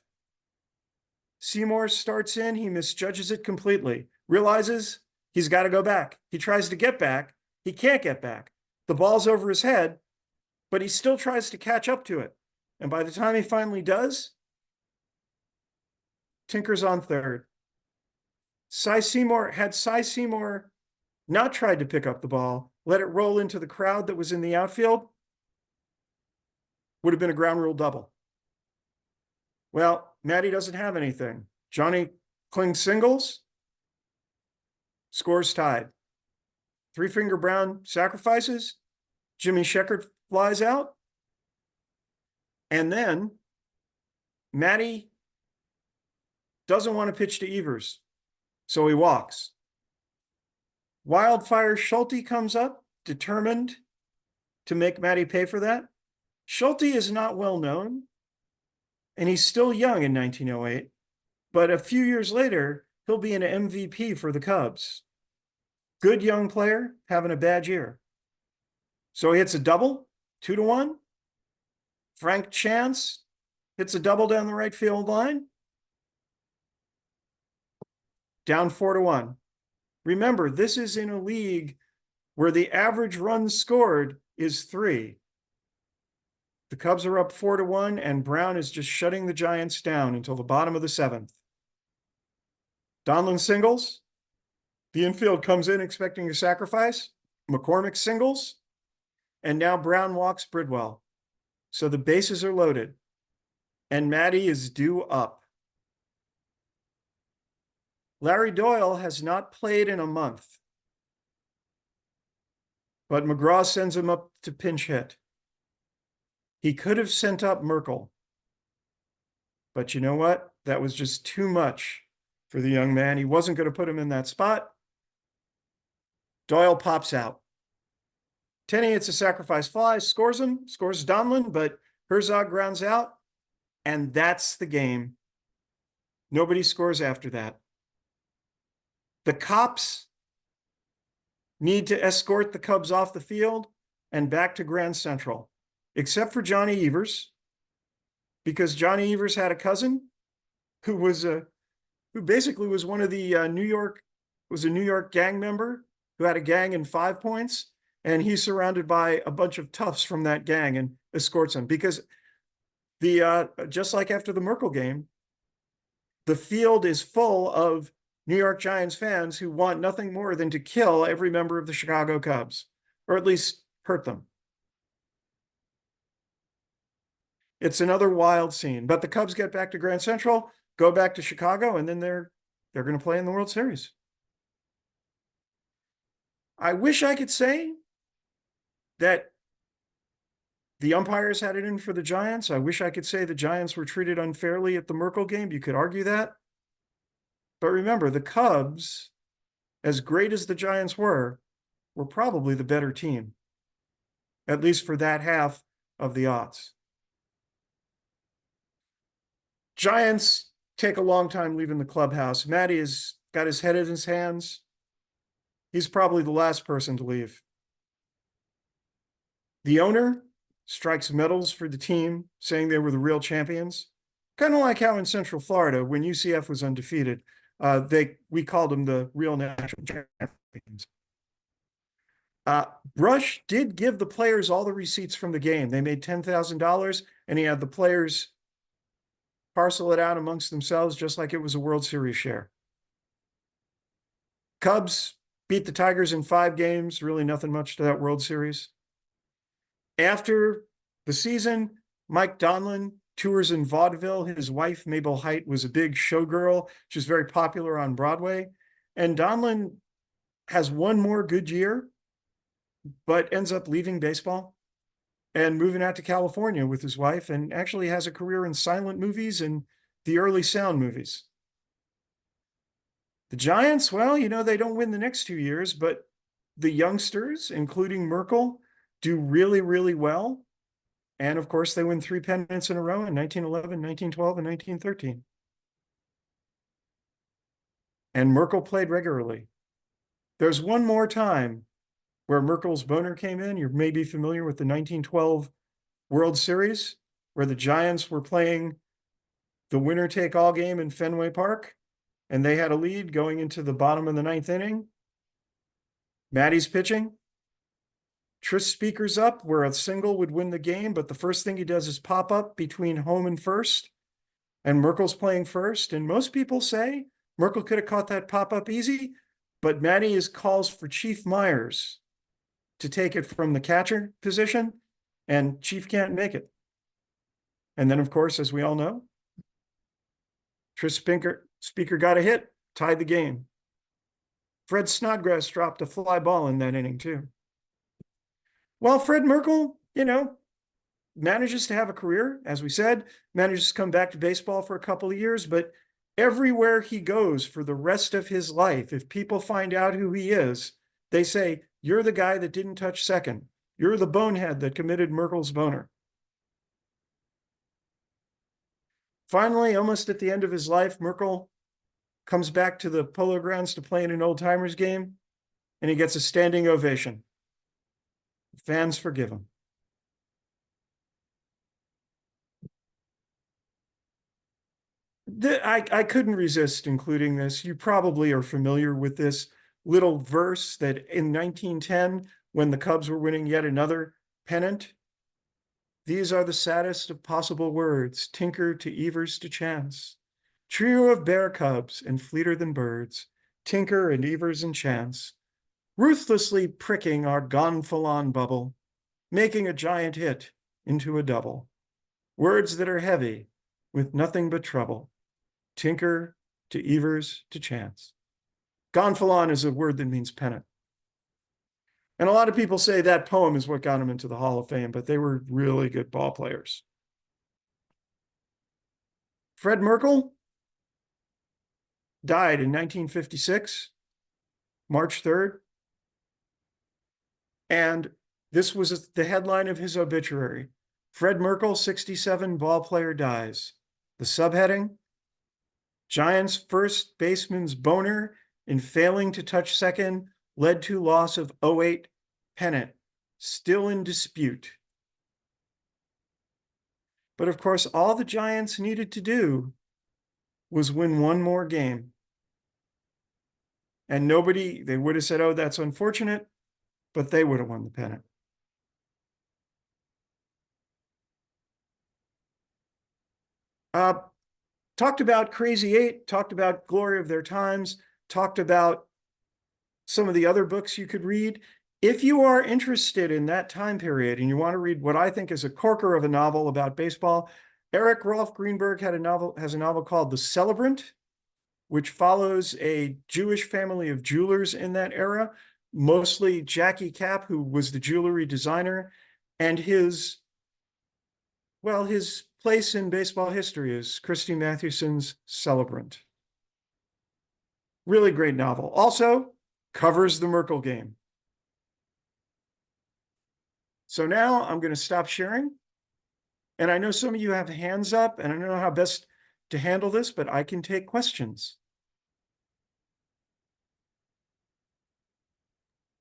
Seymour starts in, he misjudges it completely, realizes he's got to go back. He tries to get back, he can't get back. The ball's over his head, but he still tries to catch up to it. And by the time he finally does, Tinker's on third. Cy Seymour not tried to pick up the ball, let it roll into the crowd that was in the outfield, would have been a ground rule double. Well, Matty doesn't have anything. Johnny Kling singles, scores tied. Three Finger Brown sacrifices, Jimmy Sheckard flies out, and then Matty doesn't want to pitch to Evers, so he walks. Wildfire Schulte comes up, determined to make Matty pay for that. Schulte is not well known, and he's still young in 1908, but a few years later, he'll be an MVP for the Cubs. Good young player, having a bad year. So he hits a double, 2-1. Frank Chance hits a double down the right field line. Down 4-1. Remember, this is in a league where the average runs scored is 3. The Cubs are up 4-1, and Brown is just shutting the Giants down until the bottom of the 7th. Donlin singles. The infield comes in expecting a sacrifice. McCormick singles. And now Brown walks Bridwell. So the bases are loaded. And Matty is due up. Larry Doyle has not played in a month. But McGraw sends him up to pinch hit. He could have sent up Merkle. But you know what? That was just too much for the young man. He wasn't going to put him in that spot. Doyle pops out. Tenney hits a sacrifice fly, scores Donlin, but Herzog grounds out, and that's the game. Nobody scores after that. The cops need to escort the Cubs off the field and back to Grand Central, except for Johnny Evers, because Johnny Evers had a cousin who basically was one of the New York gang member who had a gang in 5 Points, and he's surrounded by a bunch of toughs from that gang and escorts him because just like after the Merkle game, the field is full of New York Giants fans who want nothing more than to kill every member of the Chicago Cubs, or at least hurt them. It's another wild scene, but the Cubs get back to Grand Central, go back to Chicago, and then they're going to play in the World Series. I wish I could say that the umpires had it in for the Giants. I wish I could say the Giants were treated unfairly at the Merkle game. You could argue that. But remember, the Cubs, as great as the Giants were probably the better team, at least for that half of the odds. Giants take a long time leaving the clubhouse. Matty has got his head in his hands. He's probably the last person to leave. The owner strikes medals for the team, saying they were the real champions. Kind of like how in Central Florida, when UCF was undefeated, we called them the real national champions. Brush did give the players all the receipts from the game. They made $10,000, and he had the players parcel it out amongst themselves, just like it was a World Series share. Cubs beat the Tigers in 5 games. Really nothing much to that World Series. After the season, Mike Donlin tours in vaudeville. His wife, Mabel Height, was a big showgirl. She was very popular on Broadway. And Donlin has one more good year, but ends up leaving baseball and moving out to California with his wife, and actually has a career in silent movies and the early sound movies. The Giants, well, they don't win the next 2 years, but the youngsters, including Merkle, do really, really well. And of course, they win 3 pennants in a row in 1911, 1912, and 1913. And Merkle played regularly. There's one more time where Merkle's boner came in. You may be familiar with the 1912 World Series, where the Giants were playing the winner-take-all game in Fenway Park, and they had a lead going into the bottom of the 9th inning. Matty's pitching. Tris Speaker's up, where a single would win the game, but the first thing he does is pop up between home and first, and Merkle's playing first. And most people say Merkle could have caught that pop-up easy, but Matty calls for Chief Myers to take it from the catcher position, and Chief can't make it. And then, of course, as we all know, Tris Speaker got a hit, tied the game. Fred Snodgrass dropped a fly ball in that inning, too. Well, Fred Merkle, manages to have a career, as we said, manages to come back to baseball for a couple of years, but everywhere he goes for the rest of his life, if people find out who he is, they say, "You're the guy that didn't touch second. You're the bonehead that committed Merkle's boner." Finally, almost at the end of his life, Merkle comes back to the Polo Grounds to play in an old-timers game, and he gets a standing ovation. Fans forgive him. I couldn't resist including this. You probably are familiar with this little verse that in 1910, when the Cubs were winning yet another pennant, "These are the saddest of possible words, Tinker to Evers to Chance. Trio of bear cubs and fleeter than birds, Tinker and Evers and Chance, ruthlessly pricking our gonfalon bubble, making a giant hit into a double. Words that are heavy with nothing but trouble, Tinker to Evers to Chance." Gonfalon is a word that means pennant. And a lot of people say that poem is what got him into the Hall of Fame, but they were really good ball players. Fred Merkle died in 1956, March 3rd. And this was the headline of his obituary. Fred Merkle, 67, ball player, dies. The subheading: Giants first baseman's boner in failing to touch second led to loss of 08 pennant, still in dispute. But of course, all the Giants needed to do was win one more game. And they would have said, "Oh, that's unfortunate," but they would have won the pennant. Talked about Crazy Eight, talked about Glory of Their Times, talked about some of the other books you could read. If you are interested in that time period and you want to read what I think is a corker of a novel about baseball, Eric Rolf Greenberg has a novel called The Celebrant, which follows a Jewish family of jewelers in that era, mostly Jackie Kapp, who was the jewelry designer, and his place in baseball history is Christy Mathewson's Celebrant. Really great novel. Also covers the Merkle game. So now I'm going to stop sharing. And I know some of you have hands up, and I don't know how best to handle this, but I can take questions.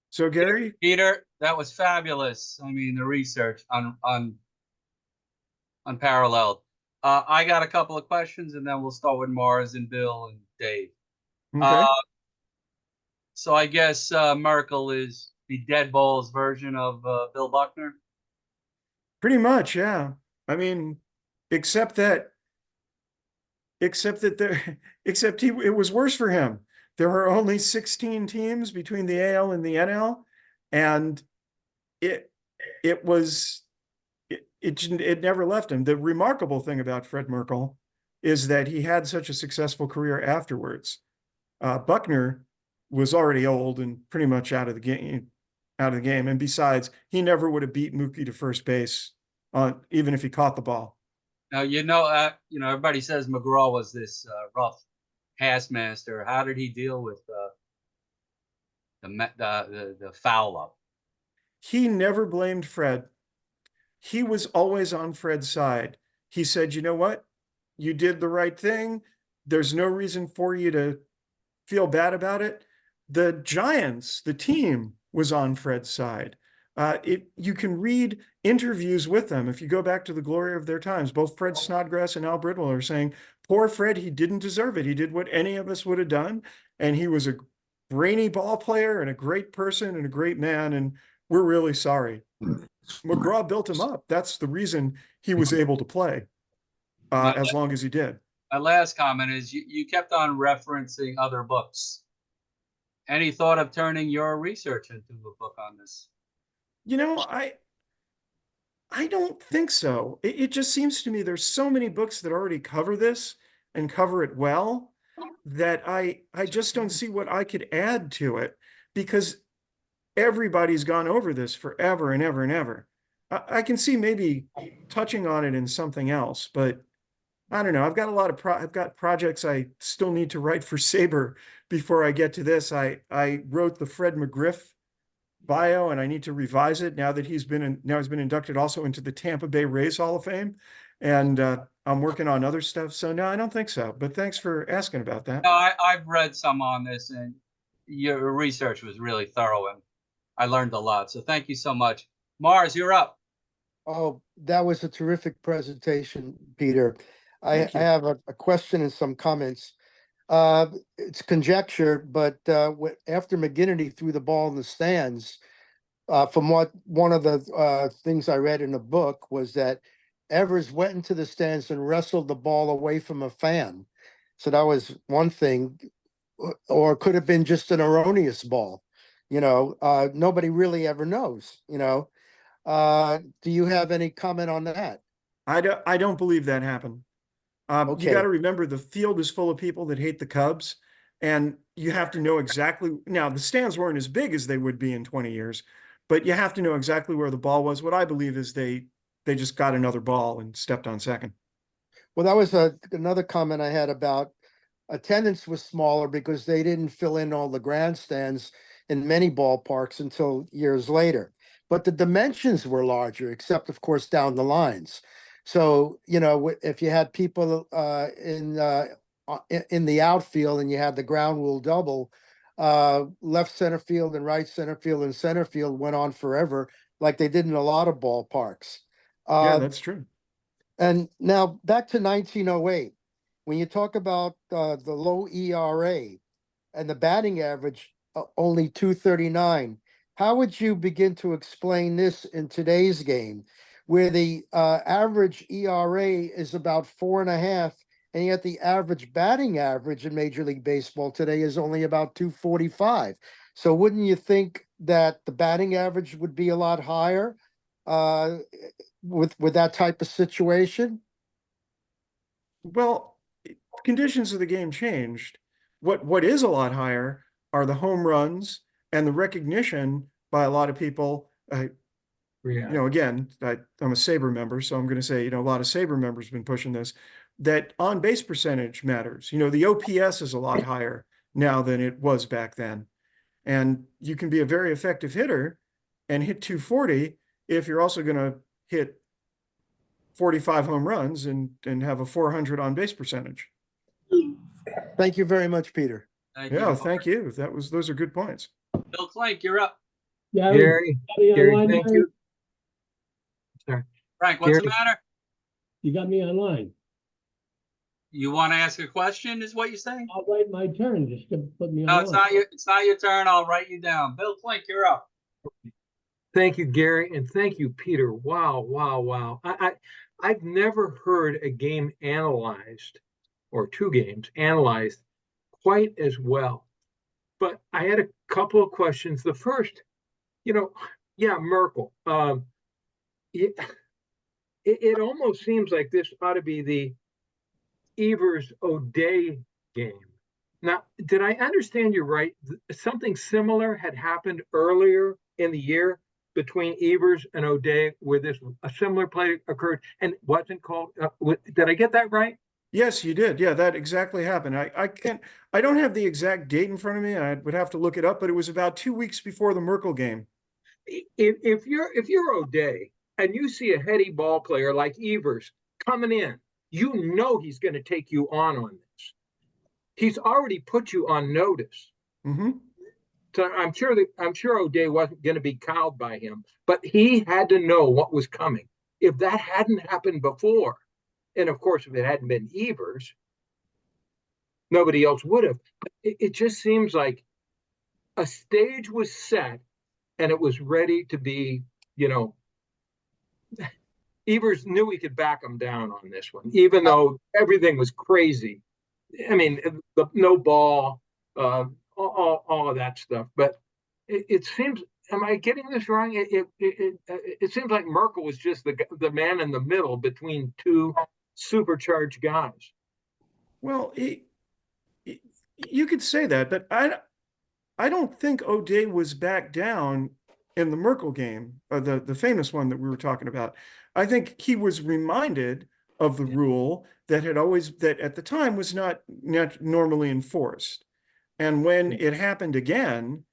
So Gary, Peter, that was fabulous. I mean, the research unparalleled. I got a couple of questions, and then we'll start with Mars and Bill and Dave. Uh, okay, so I guess Merkel is the dead balls version of Bill Buckner. pretty much, yeah. I mean, except that, except that there, except it was worse for him. There were only 16 teams between the AL and the NL, and it it was it never left him. The remarkable thing about Fred Merkle is that he had such a successful career afterwards. Buckner was already old and pretty much out of the game. And besides, he never would have beat Mookie to first base on even if he caught the ball. Now everybody says McGraw was this rough taskmaster. How did he deal with the foul up? He never blamed Fred. He was always on Fred's side. He said, you know what? You did the right thing. There's no reason for you to feel bad about it. The Giants, the team, was on Fred's side. You can read interviews with them. If you go back to the glory of their times, both Fred Snodgrass and Al Bridwell are saying, poor Fred, he didn't deserve it. He did what any of us would have done. And he was a brainy ball player and a great person and a great man. And we're really sorry. McGraw built him up. That's the reason he was able to play Now, as long as he did. my last comment is you kept on referencing other books. Any thought of turning your research into a book on this? You know, I don't think so. It just seems to me there's so many books that already cover this and cover it well that I just don't see what I could add to it because everybody's gone over this forever and ever and ever. I can see maybe touching on it in something else, but I don't know. I've got a lot of I've got projects I still need to write for Sabre before I get to this. I wrote the Fred McGriff bio and I need to revise it now that he's been inducted also into the Tampa Bay Rays Hall of Fame. And I'm working on other stuff. So no, I don't think so. But thanks for asking about that. No, I've read some on this, and your research was really thorough, and I learned a lot. So thank you so much. Mars, you're up. Oh, that was a terrific presentation, Peter. I Thank you. have a question and some comments. It's conjecture, but after McGinnity threw the ball in the stands, from what one of the things I read in the book was that Evers went into the stands and wrestled the ball away from a fan. So that was one thing, or it could have been just an erroneous ball. Nobody really ever knows, do you have any comment on that? I don't believe that happened. You got to remember the field is full of people that hate the Cubs, and you have to know exactly. Now, the stands weren't as big as they would be in 20 years, but you have to know exactly where the ball was. What I believe is they just got another ball and stepped on second. Well, that was another comment I had about attendance was smaller because they didn't fill in all the grandstands in many ballparks until years later. But the dimensions were larger, except of course down the lines. So, if you had people in the outfield and you had the ground rule double, left center field and right center field and center field went on forever, like they did in a lot of ballparks. Yeah, that's true. And now back to 1908, when you talk about the low ERA and the batting average only 239, how would you begin to explain this in today's game, where the average ERA is about 4.5, and yet the average batting average in Major League Baseball today is only about 245? So wouldn't you think that the batting average would be a lot higher with that type of situation? Well, conditions of the game changed. What is a lot higher are the home runs and the recognition by a lot of people. Again, I'm a Sabre member, so I'm going to say, a lot of Sabre members have been pushing this, that on base percentage matters. The OPS is a lot higher now than it was back then. And you can be a very effective hitter and hit 240 if you're also going to hit 45 home runs and have a 400 on base percentage. Thank you very much, Peter. Thank Yeah, you. thank you. Those are good points. Bill Clink, you're up. Gary, thank you. Sorry. Frank, what's the Gary. matter? You got me online. You want to ask a question, is what you're saying? I'll wait my turn. Just put me No, it's online. it's not your turn. I'll write you down. Bill Clink, you're up. Thank you, Gary, and thank you, Peter. Wow, wow, wow. I've never heard a game analyzed, or two games analyzed quite as well. But I had a couple of questions. The first, Merkel. It almost seems like this ought to be the Evers-O'Day game. Now, did I understand you right? Something similar had happened earlier in the year between Evers and O'Day, where a similar play occurred and wasn't called. Did I get that right? Yes, you did. Yeah, that exactly happened. I don't have the exact date in front of me. I would have to look it up, but it was about 2 weeks before the Merkle game. If you're O'Day and you see a heady ball player like Evers coming in, you know he's going to take you on this. He's already put you on notice. Mm-hmm. So I'm sure O'Day wasn't going to be cowed by him, but he had to know what was coming. If that hadn't happened before, and of course, if it hadn't been Evers, nobody else would have. It just seems like a stage was set and it was ready to be, Evers knew he could back him down on this one, even though everything was crazy. I mean, the no ball, all of that stuff. But it seems, am I getting this wrong? It seems like Merkel was just the man in the middle between two supercharged guys. Well, you could say that, but I don't think O'Day was back down in the Merkel game, the famous one that we were talking about. I think he was reminded of the rule that at the time was not normally enforced. And when it happened again,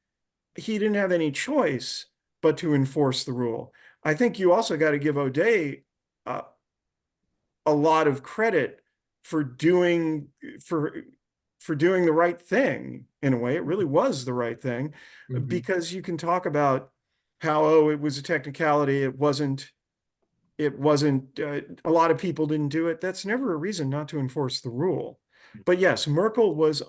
he didn't have any choice but to enforce the rule. I think you also got to give O'Day a lot of credit for doing the right thing. In a way, it really was the right thing, because you can talk about how, it was a technicality. It wasn't, a lot of people didn't do it. That's never a reason not to enforce the rule. But yes, Merkel was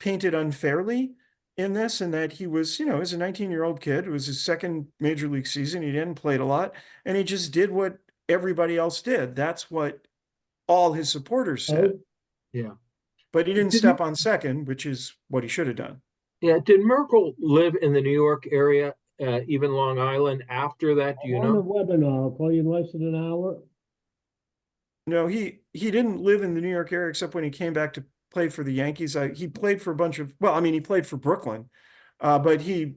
painted unfairly in this, and that he was, as a 19-year-old kid, it was his second major league season. He hadn't played a lot, and he just did what everybody else did. That's what all his supporters said. Yeah. But he didn't step on second, which is what he should have done. Yeah. Did Merkel live in the New York area, even Long Island after that? Do you On the know? webinar, I'll call you in less than an hour. No, he didn't live in the New York area except when he came back to play for the Yankees. He played for he played for Brooklyn, but he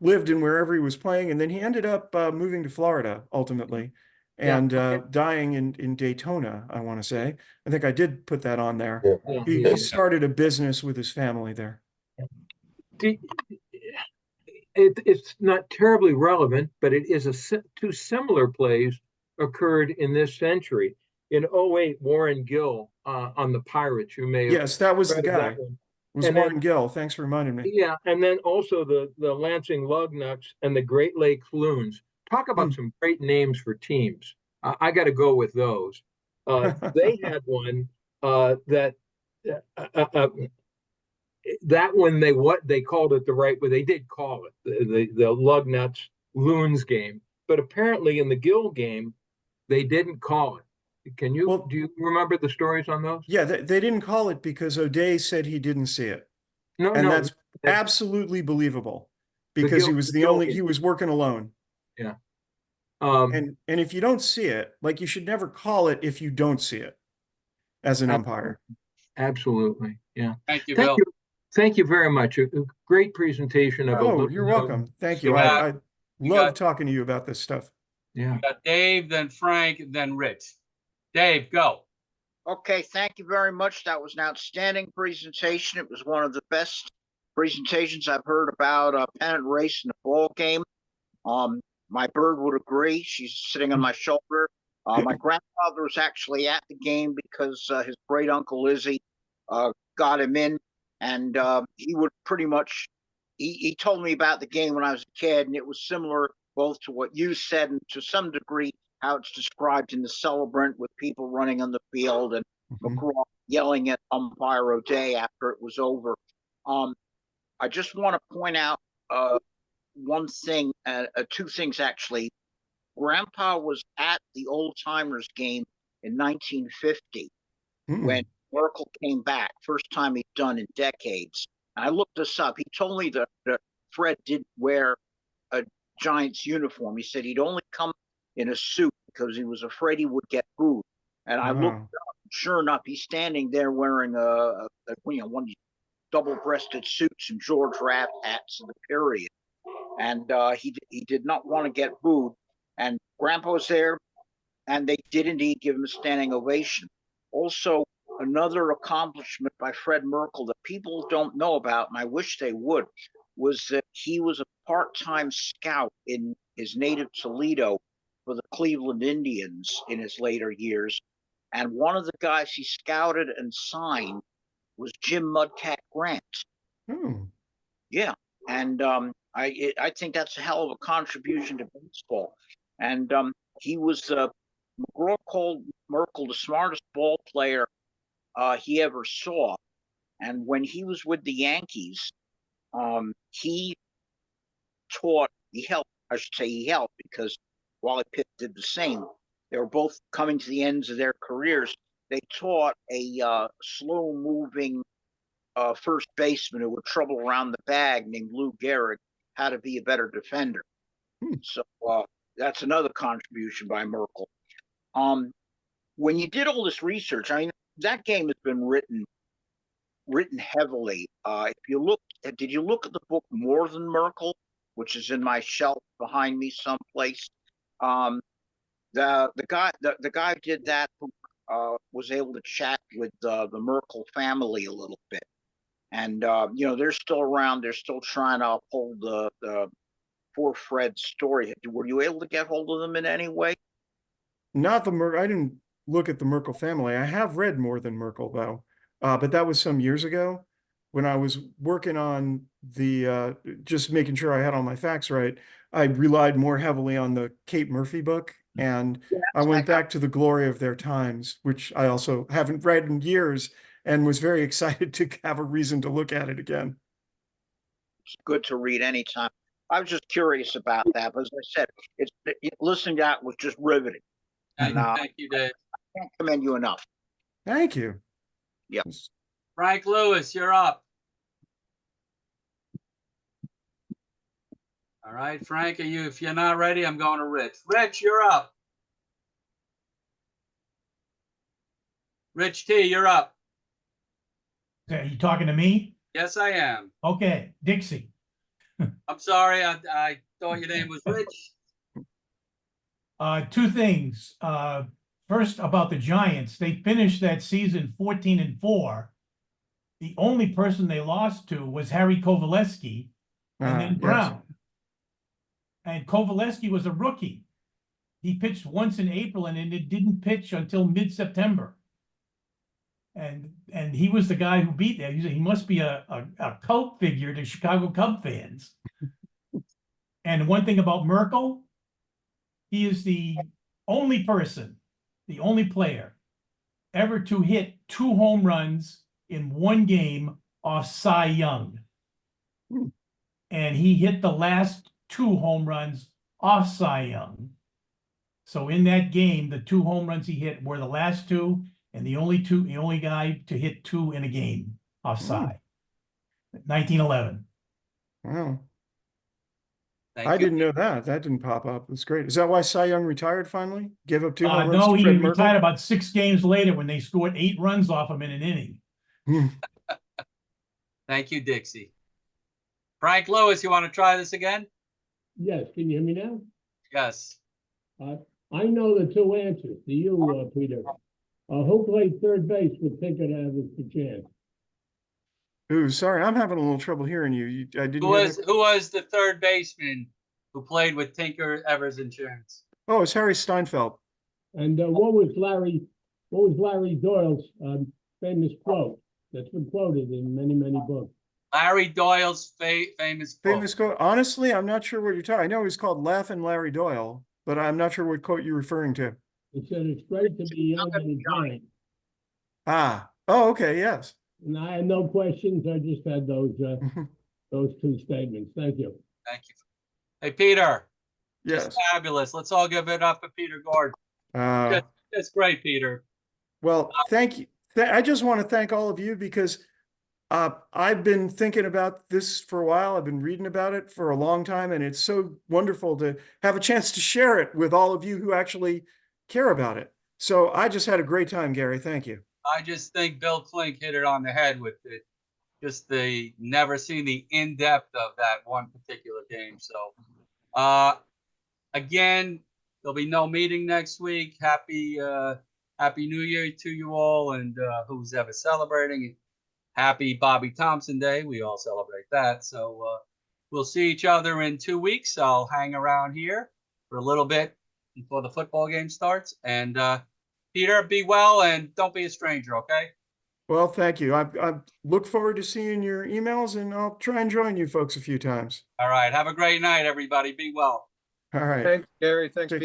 lived in wherever he was playing, and then he ended up moving to Florida ultimately, and dying in Daytona, I want to say. I think I did put that on there. Yeah. He started a business with his family there. It's not terribly relevant, but it is two similar plays occurred in this century. In 2008, Warren Gill on the Pirates, you may have. Yes, that was the guy. It was And Warren then- Gill. Thanks for reminding me. Yeah, and then also the Lansing Lugnuts and the Great Lakes Loons. Talk about some great names for teams. I got to go with those. They had one that one they called it the right way. They did call it the Lugnuts Loons game, but apparently in the Gill game they didn't call it. Do you remember the stories on those? Yeah, they didn't call it because O'Day said he didn't see it. No, That's absolutely believable, because he was he was working alone. Yeah. And if you don't see it, you should never call it if you don't see it as an umpire. Absolutely. Yeah. Thank you, Bill. Thank you very much. A great presentation of You're welcome. Thank you. I love talking to you about this stuff. Yeah. We got Dave, then Frank, then Rich. Dave, go. Okay, thank you very much. That was an outstanding presentation. It was one of the best presentations I've heard about a pennant race in a ball game. My bird would agree. She's sitting on my shoulder. My grandfather was actually at the game because his great uncle Izzy got him in, and he would pretty much. He told me about the game when I was a kid, and it was similar both to what you said and to some degree how it's described in The Celebrant, with people running on the field and McGraw yelling at umpire O'Day after it was over. I just want to point out one thing, two things actually. Grandpa was at the Old Timers game in 1950 when Merkle came back, first time he'd done in decades. And I looked this up. He told me that Fred didn't wear a Giants uniform. He said he'd only come in a suit because he was afraid he would get booed. And I looked up, sure enough, he's standing there wearing one of these double-breasted suits and George Raft hats of the period. And he did not want to get booed. And Grandpa was there, and they did indeed give him a standing ovation. Also, another accomplishment by Fred Merkle that people don't know about, and I wish they would, was that he was a part-time scout in his native Toledo for the Cleveland Indians in his later years. And one of the guys he scouted and signed was Jim Mudcat Grant. Yeah, and I think that's a hell of a contribution to baseball. And he was McGraw called Merkle the smartest ball player he ever saw. And when he was with the Yankees, he helped because Wally Pitt did the same. They were both coming to the ends of their careers. They taught a slow-moving first baseman who would trouble around the bag named Lou Gehrig how to be a better defender. So that's another contribution by Merkle. When you did all this research, I mean, that game has been written heavily. If you look, did you look at the book More Than Merkle, which is in my shelf behind me someplace? The guy who did that was able to chat with the Merkle family a little bit, and they're still around. They're still trying to uphold the poor Fred story. Were you able to get hold of them in any way? Not the Merkle. I didn't look at the Merkle family. I have read More Than Merkle though, but that was some years ago when I was working on the just making sure I had all my facts right. I relied more heavily on the Kate Murphy book, and I went back to The Glory of Their Times, which I also haven't read in years, and was very excited to have a reason to look at it again. It's good to read anytime. I was just curious about that, but as I said, listening to that was just riveting. And Thank you, Dave. I can't commend you enough. Thank you. Yep. Frank Lewis, you're up. All right, Frank, if you're not ready, I'm going to Rich. Rich, you're up. Rich T, you're up. Are you talking to me? Yes, I am. Okay, Dixie. I'm sorry, I thought your name was Rich. Two things. First, about the Giants, they finished that season 14-4. The only person they lost to was Harry Kovaleski and then Brown. And Kovaleski was a rookie. He pitched once in April and it didn't pitch until mid-September. And he was the guy who beat that. He must be a cult figure to Chicago Cub fans. And one thing about Merkle, he is the only person, the only player ever to hit 2 home runs in one game off Cy Young. And he hit the last 2 home runs off Cy Young. So in that game, the 2 home runs he hit were the last 2, and the only guy to hit 2 in a game off Cy. 1911. Wow. Thank I you. didn't know that. That didn't pop up. That's great. Is that why Cy Young retired finally? Gave up 2 home runs No, to he Fred Merkle? retired about 6 games later when they scored 8 runs off him in an inning. Thank you, Dixie. Frank Lewis, you want to try this again? Yes, can you hear me now? Yes. I know the 2 answers to you, Peter. Who played third base with Pickett as the chance? Ooh, sorry, I'm having a little trouble hearing you. I didn't Who hear was that. who was the third baseman who played with Tinker Evers Insurance. Oh, it's Harry Steinfeld. And what was Larry Doyle's famous quote that's been quoted in many, many books? Larry Doyle's famous quote. Famous quote. Honestly, I'm not sure what you're talking. I know he's called Laughin' Larry Doyle, but I'm not sure what quote you're referring to. He said, "It's great to be young and a giant." Ah, oh, okay, yes. And I had no questions. I just had those two statements. Thank you. Thank you. Hey, Peter. Yes. Just fabulous. Let's all give it up for Peter Gordon. That's great, Peter. Well, thank you. I just want to thank all of you because I've been thinking about this for a while. I've been reading about it for a long time, and it's so wonderful to have a chance to share it with all of you who actually care about it. So I just had a great time, Gary. Thank you. I just think Bill Klink hit it on the head with it. Just never seen the in-depth of that one particular game. So, again, there'll be no meeting next week. Happy New Year to you all, and who's ever celebrating. Happy Bobby Thompson Day. We all celebrate that. So we'll see each other in 2 weeks. I'll hang around here for a little bit before the football game starts. And Peter, be well and don't be a stranger, okay? Well, thank you. I look forward to seeing your emails, and I'll try and join you folks a few times. All right. Have a great night, everybody. Be well. All right. Thanks, Gary. Thanks, Take Peter.